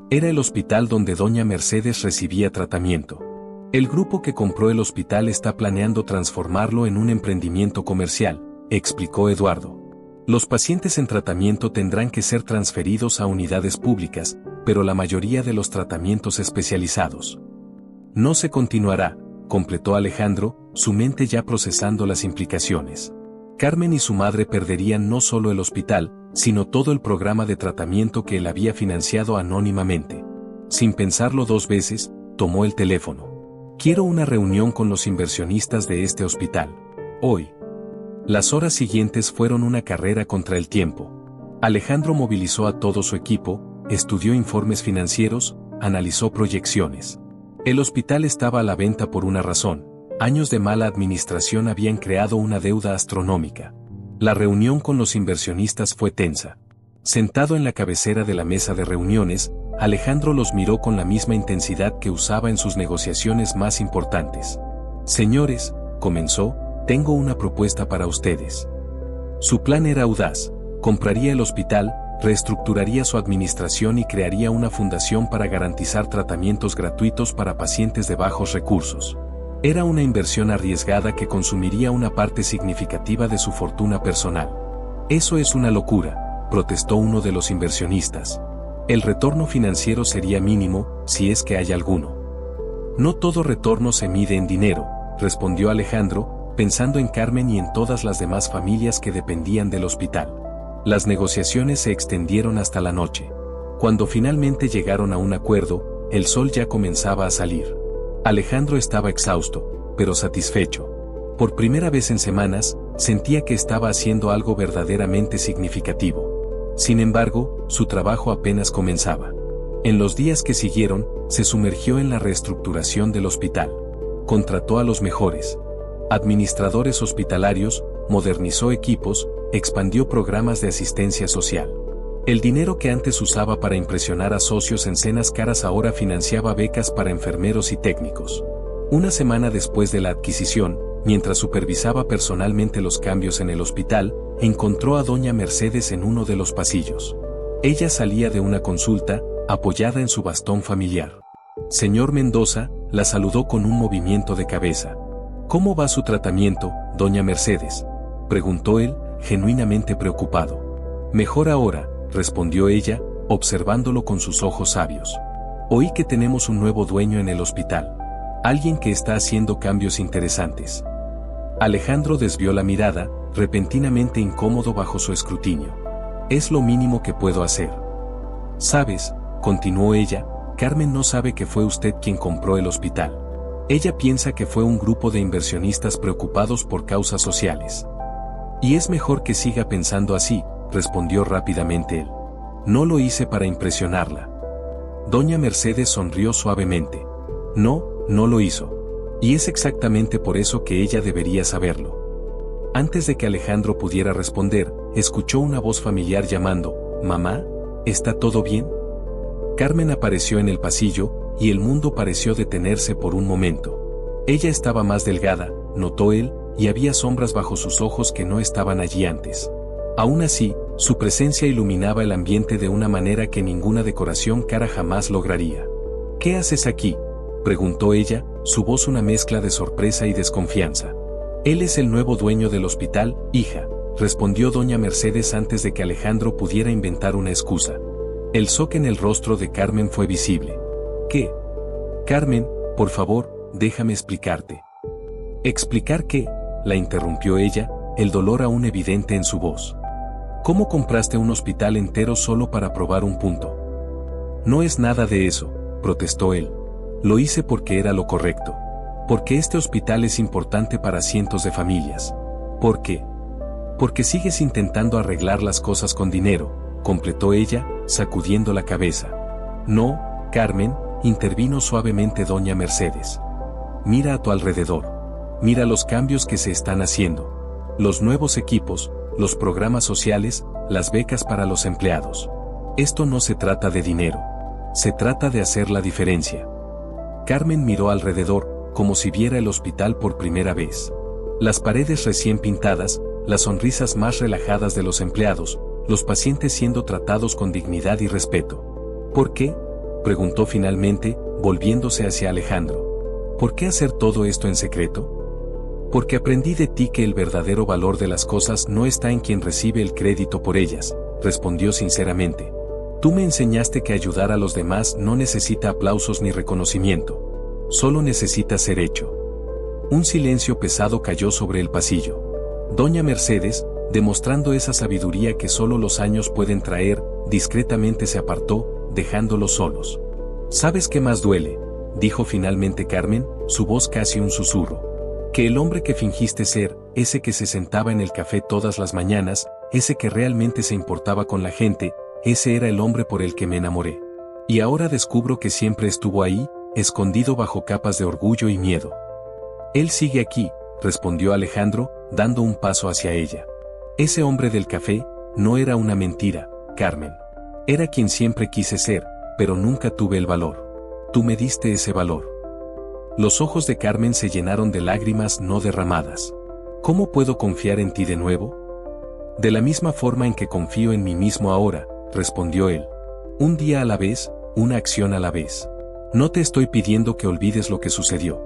Era el hospital donde doña Mercedes recibía tratamiento. El grupo que compró el hospital está planeando transformarlo en un emprendimiento comercial, explicó Eduardo. Los pacientes en tratamiento tendrán que ser transferidos a unidades públicas, pero la mayoría de los tratamientos especializados. No se continuará, completó Alejandro, su mente ya procesando las implicaciones. Carmen y su madre perderían no solo el hospital, sino todo el programa de tratamiento que él había financiado anónimamente. Sin pensarlo 2 veces, tomó el teléfono. «Quiero una reunión con los inversionistas de este hospital. Hoy». Las horas siguientes fueron una carrera contra el tiempo. Alejandro movilizó a todo su equipo, estudió informes financieros, analizó proyecciones. El hospital estaba a la venta por una razón: años de mala administración habían creado una deuda astronómica. La reunión con los inversionistas fue tensa. Sentado en la cabecera de la mesa de reuniones, Alejandro los miró con la misma intensidad que usaba en sus negociaciones más importantes. «Señores», comenzó, «tengo una propuesta para ustedes». Su plan era audaz: compraría el hospital, reestructuraría su administración y crearía una fundación para garantizar tratamientos gratuitos para pacientes de bajos recursos. Era una inversión arriesgada que consumiría una parte significativa de su fortuna personal. «Eso es una locura», protestó uno de los inversionistas. «El retorno financiero sería mínimo, si es que hay alguno». «No todo retorno se mide en dinero», respondió Alejandro, pensando en Carmen y en todas las demás familias que dependían del hospital. Las negociaciones se extendieron hasta la noche. Cuando finalmente llegaron a un acuerdo, el sol ya comenzaba a salir. Alejandro estaba exhausto, pero satisfecho. Por primera vez en semanas, sentía que estaba haciendo algo verdaderamente significativo. Sin embargo, su trabajo apenas comenzaba. En los días que siguieron, se sumergió en la reestructuración del hospital. Contrató a los mejores administradores hospitalarios, modernizó equipos, expandió programas de asistencia social. El dinero que antes usaba para impresionar a socios en cenas caras ahora financiaba becas para enfermeros y técnicos. Una semana después de la adquisición, mientras supervisaba personalmente los cambios en el hospital, encontró a doña Mercedes en uno de los pasillos. Ella salía de una consulta, apoyada en su bastón familiar. «Señor Mendoza», la saludó con un movimiento de cabeza. «¿Cómo va su tratamiento, doña Mercedes?», preguntó él, genuinamente preocupado. «Mejor ahora», respondió ella, observándolo con sus ojos sabios. «Oí que tenemos un nuevo dueño en el hospital. Alguien que está haciendo cambios interesantes». Alejandro desvió la mirada, repentinamente incómodo bajo su escrutinio. «Es lo mínimo que puedo hacer». «Sabes», continuó ella, «Carmen no sabe que fue usted quien compró el hospital. Ella piensa que fue un grupo de inversionistas preocupados por causas sociales». «Y es mejor que siga pensando así», respondió rápidamente él. «No lo hice para impresionarla». Doña Mercedes sonrió suavemente. «No, no lo hizo. Y es exactamente por eso que ella debería saberlo». Antes de que Alejandro pudiera responder, escuchó una voz familiar llamando: «Mamá, ¿está todo bien?». Carmen apareció en el pasillo, y el mundo pareció detenerse por un momento. Ella estaba más delgada, notó él, y había sombras bajo sus ojos que no estaban allí antes. Aún así, su presencia iluminaba el ambiente de una manera que ninguna decoración cara jamás lograría. «¿Qué haces aquí?», preguntó ella, su voz una mezcla de sorpresa y desconfianza. Él es el nuevo dueño del hospital, hija, respondió doña Mercedes antes de que Alejandro pudiera inventar una excusa. El shock en el rostro de Carmen fue visible. ¿Qué? Carmen, por favor, déjame explicarte. ¿Explicar qué? La interrumpió ella, el dolor aún evidente en su voz. ¿Cómo compraste un hospital entero solo para probar un punto? No es nada de eso, protestó él. Lo hice porque era lo correcto. Porque este hospital es importante para cientos de familias. ¿Por qué? Porque sigues intentando arreglar las cosas con dinero, completó ella, sacudiendo la cabeza. No, Carmen, intervino suavemente doña Mercedes. Mira a tu alrededor. Mira los cambios que se están haciendo. Los nuevos equipos, los programas sociales, las becas para los empleados. Esto no se trata de dinero. Se trata de hacer la diferencia. Carmen miró alrededor, como si viera el hospital por primera vez. Las paredes recién pintadas, las sonrisas más relajadas de los empleados, los pacientes siendo tratados con dignidad y respeto. ¿Por qué? Preguntó finalmente, volviéndose hacia Alejandro. ¿Por qué hacer todo esto en secreto? Porque aprendí de ti que el verdadero valor de las cosas no está en quien recibe el crédito por ellas, respondió sinceramente. Tú me enseñaste que ayudar a los demás no necesita aplausos ni reconocimiento. Solo necesita ser hecho. Un silencio pesado cayó sobre el pasillo. Doña Mercedes, demostrando esa sabiduría que solo los años pueden traer, discretamente se apartó, dejándolos solos. ¿Sabes qué más duele?, dijo finalmente Carmen, su voz casi un susurro. Que el hombre que fingiste ser, ese que se sentaba en el café todas las mañanas, ese que realmente se importaba con la gente, ese era el hombre por el que me enamoré. Y ahora descubro que siempre estuvo ahí, escondido bajo capas de orgullo y miedo. Él sigue aquí, respondió Alejandro, dando un paso hacia ella. Ese hombre del café, no era una mentira, Carmen. Era quien siempre quise ser, pero nunca tuve el valor. Tú me diste ese valor. Los ojos de Carmen se llenaron de lágrimas no derramadas. ¿Cómo puedo confiar en ti de nuevo? De la misma forma en que confío en mí mismo ahora, respondió él. Un día a la vez, una acción a la vez. No te estoy pidiendo que olvides lo que sucedió.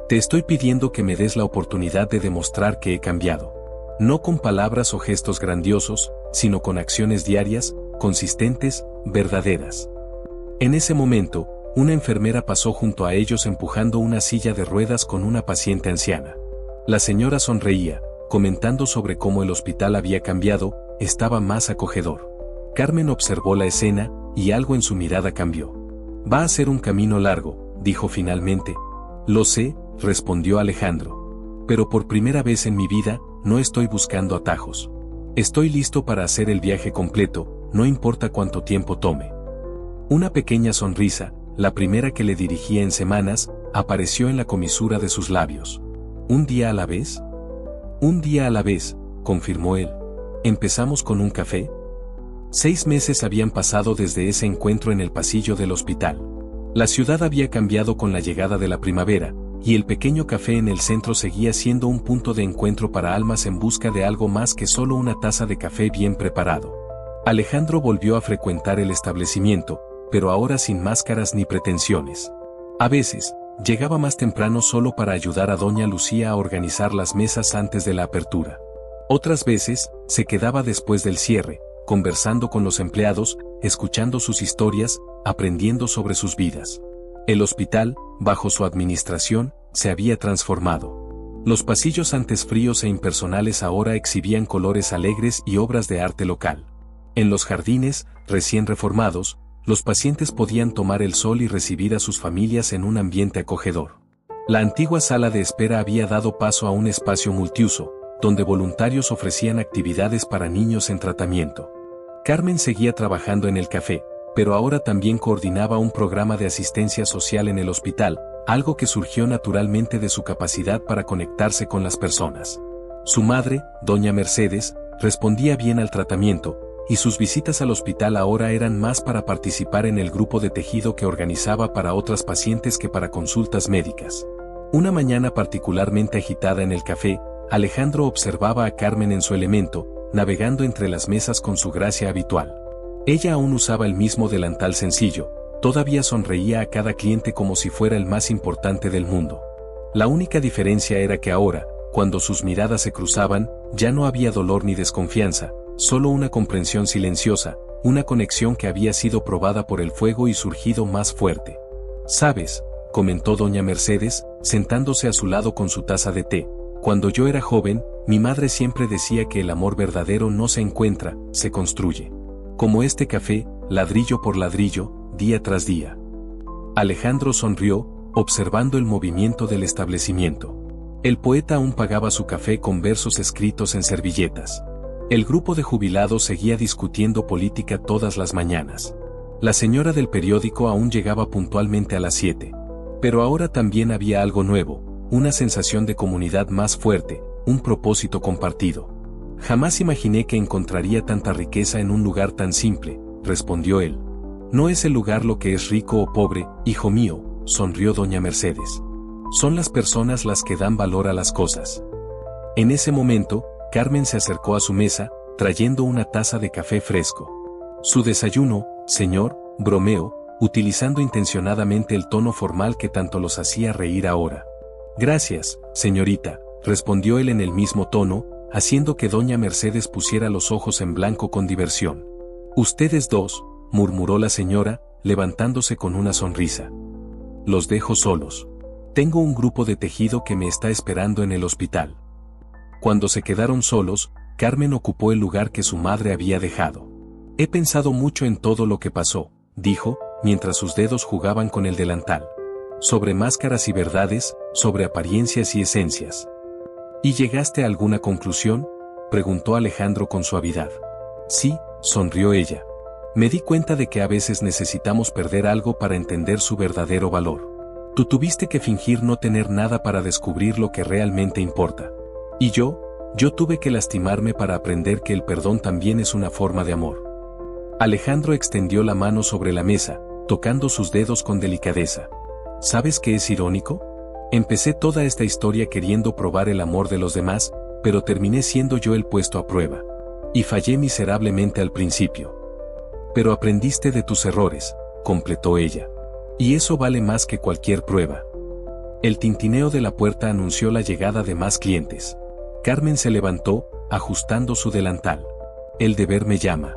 Te estoy pidiendo que me des la oportunidad de demostrar que he cambiado. No con palabras o gestos grandiosos, sino con acciones diarias, consistentes, verdaderas. En ese momento, una enfermera pasó junto a ellos empujando una silla de ruedas con una paciente anciana. La señora sonreía, comentando sobre cómo el hospital había cambiado, estaba más acogedor. Carmen observó la escena, y algo en su mirada cambió. Va a ser un camino largo, dijo finalmente. Lo sé, respondió Alejandro. Pero por primera vez en mi vida, no estoy buscando atajos. Estoy listo para hacer el viaje completo, no importa cuánto tiempo tome. Una pequeña sonrisa, la primera que le dirigía en semanas, apareció en la comisura de sus labios. ¿Un día a la vez? Un día a la vez, confirmó él. ¿Empezamos con un café? 6 meses habían pasado desde ese encuentro en el pasillo del hospital. La ciudad había cambiado con la llegada de la primavera, y el pequeño café en el centro seguía siendo un punto de encuentro para almas en busca de algo más que solo una taza de café bien preparado. Alejandro volvió a frecuentar el establecimiento, pero ahora sin máscaras ni pretensiones. A veces, llegaba más temprano solo para ayudar a doña Lucía a organizar las mesas antes de la apertura. Otras veces, se quedaba después del cierre, conversando con los empleados, escuchando sus historias, aprendiendo sobre sus vidas. El hospital, bajo su administración, se había transformado. Los pasillos antes fríos e impersonales ahora exhibían colores alegres y obras de arte local. En los jardines, recién reformados, los pacientes podían tomar el sol y recibir a sus familias en un ambiente acogedor. La antigua sala de espera había dado paso a un espacio multiuso, donde voluntarios ofrecían actividades para niños en tratamiento. Carmen seguía trabajando en el café, pero ahora también coordinaba un programa de asistencia social en el hospital, algo que surgió naturalmente de su capacidad para conectarse con las personas. Su madre, doña Mercedes, respondía bien al tratamiento, y sus visitas al hospital ahora eran más para participar en el grupo de tejido que organizaba para otras pacientes que para consultas médicas. Una mañana particularmente agitada en el café, Alejandro observaba a Carmen en su elemento, navegando entre las mesas con su gracia habitual. Ella aún usaba el mismo delantal sencillo, todavía sonreía a cada cliente como si fuera el más importante del mundo. La única diferencia era que ahora, cuando sus miradas se cruzaban, ya no había dolor ni desconfianza, solo una comprensión silenciosa, una conexión que había sido probada por el fuego y surgido más fuerte. «¿Sabes?», comentó doña Mercedes, sentándose a su lado con su taza de té, «cuando yo era joven, mi madre siempre decía que el amor verdadero no se encuentra, se construye. Como este café, ladrillo por ladrillo, día tras día». Alejandro sonrió, observando el movimiento del establecimiento. El poeta aún pagaba su café con versos escritos en servilletas. El grupo de jubilados seguía discutiendo política todas las mañanas. La señora del periódico aún llegaba puntualmente a las 7. Pero ahora también había algo nuevo, una sensación de comunidad más fuerte, un propósito compartido. «Jamás imaginé que encontraría tanta riqueza en un lugar tan simple», respondió él. «No es el lugar lo que es rico o pobre, hijo mío», sonrió doña Mercedes. «Son las personas las que dan valor a las cosas». En ese momento, Carmen se acercó a su mesa, trayendo una taza de café fresco. «Su desayuno, señor», bromeó, utilizando intencionadamente el tono formal que tanto los hacía reír ahora. «Gracias, señorita», respondió él en el mismo tono, haciendo que doña Mercedes pusiera los ojos en blanco con diversión. «Ustedes dos», murmuró la señora, levantándose con una sonrisa. «Los dejo solos. Tengo un grupo de tejido que me está esperando en el hospital». Cuando se quedaron solos, Carmen ocupó el lugar que su madre había dejado. «He pensado mucho en todo lo que pasó», dijo, mientras sus dedos jugaban con el delantal. «Sobre máscaras y verdades, sobre apariencias y esencias». «¿Y llegaste a alguna conclusión?», preguntó Alejandro con suavidad. «Sí», sonrió ella. «Me di cuenta de que a veces necesitamos perder algo para entender su verdadero valor. Tú tuviste que fingir no tener nada para descubrir lo que realmente importa. Y yo tuve que lastimarme para aprender que el perdón también es una forma de amor». Alejandro extendió la mano sobre la mesa, tocando sus dedos con delicadeza. «¿Sabes qué es irónico? Empecé toda esta historia queriendo probar el amor de los demás, pero terminé siendo yo el puesto a prueba. Y fallé miserablemente al principio. Pero aprendiste de tus errores», completó ella. «Y eso vale más que cualquier prueba». El tintineo de la puerta anunció la llegada de más clientes. Carmen se levantó, ajustando su delantal. «El deber me llama».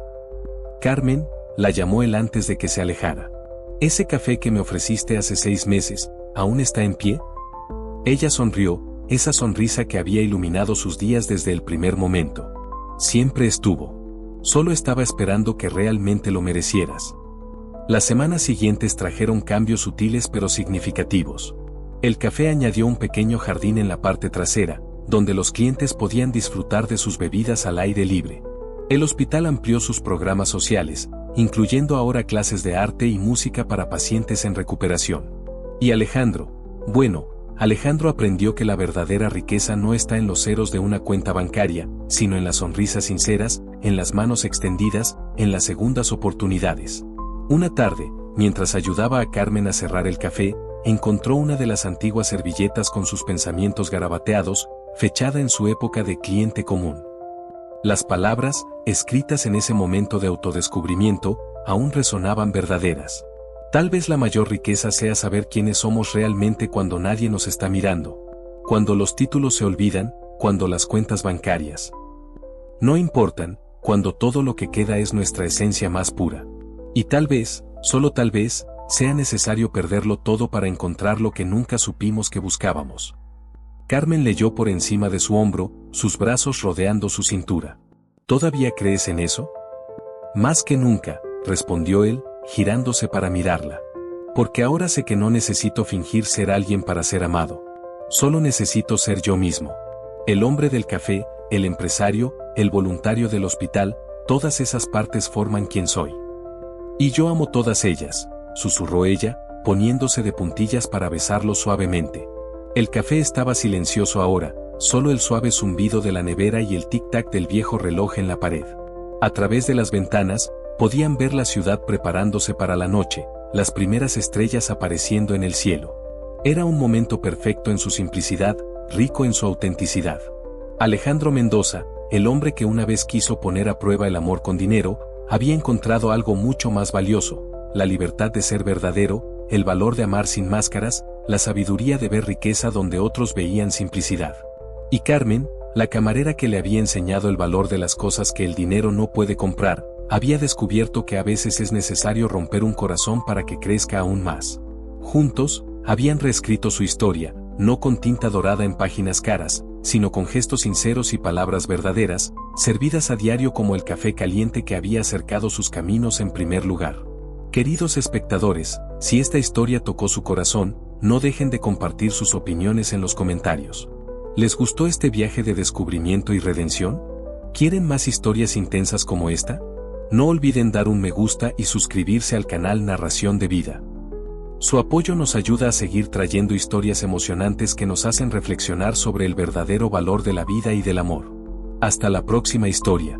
«Carmen», la llamó él antes de que se alejara. «¿Ese café que me ofreciste hace 6 meses, aún está en pie?». Ella sonrió, esa sonrisa que había iluminado sus días desde el primer momento. «Siempre estuvo. Solo estaba esperando que realmente lo merecieras». Las semanas siguientes trajeron cambios sutiles pero significativos. El café añadió un pequeño jardín en la parte trasera, donde los clientes podían disfrutar de sus bebidas al aire libre. El hospital amplió sus programas sociales, incluyendo ahora clases de arte y música para pacientes en recuperación. Y Alejandro aprendió que la verdadera riqueza no está en los ceros de una cuenta bancaria, sino en las sonrisas sinceras, en las manos extendidas, en las segundas oportunidades. Una tarde, mientras ayudaba a Carmen a cerrar el café, encontró una de las antiguas servilletas con sus pensamientos garabateados, fechada en su época de cliente común. Las palabras, escritas en ese momento de autodescubrimiento, aún resonaban verdaderas. «Tal vez la mayor riqueza sea saber quiénes somos realmente cuando nadie nos está mirando. Cuando los títulos se olvidan, cuando las cuentas bancarias no importan, cuando todo lo que queda es nuestra esencia más pura. Y tal vez, solo tal vez, sea necesario perderlo todo para encontrar lo que nunca supimos que buscábamos». Carmen leyó por encima de su hombro, sus brazos rodeando su cintura. «¿Todavía crees en eso?». «Más que nunca», respondió él, girándose para mirarla. «Porque ahora sé que no necesito fingir ser alguien para ser amado. Solo necesito ser yo mismo. El hombre del café, el empresario, el voluntario del hospital, todas esas partes forman quien soy. Y yo amo todas ellas», susurró ella, poniéndose de puntillas para besarlo suavemente. El café estaba silencioso ahora, solo el suave zumbido de la nevera y el tic-tac del viejo reloj en la pared. A través de las ventanas, podían ver la ciudad preparándose para la noche, las primeras estrellas apareciendo en el cielo. Era un momento perfecto en su simplicidad, rico en su autenticidad. Alejandro Mendoza, el hombre que una vez quiso poner a prueba el amor con dinero, había encontrado algo mucho más valioso: la libertad de ser verdadero, el valor de amar sin máscaras, la sabiduría de ver riqueza donde otros veían simplicidad. Y Carmen, la camarera que le había enseñado el valor de las cosas que el dinero no puede comprar, había descubierto que a veces es necesario romper un corazón para que crezca aún más. Juntos, habían reescrito su historia, no con tinta dorada en páginas caras, sino con gestos sinceros y palabras verdaderas, servidas a diario como el café caliente que había acercado sus caminos en primer lugar. Queridos espectadores, si esta historia tocó su corazón, no dejen de compartir sus opiniones en los comentarios. ¿Les gustó este viaje de descubrimiento y redención? ¿Quieren más historias intensas como esta? No olviden dar un me gusta y suscribirse al canal Narración de Vida. Su apoyo nos ayuda a seguir trayendo historias emocionantes que nos hacen reflexionar sobre el verdadero valor de la vida y del amor. Hasta la próxima historia.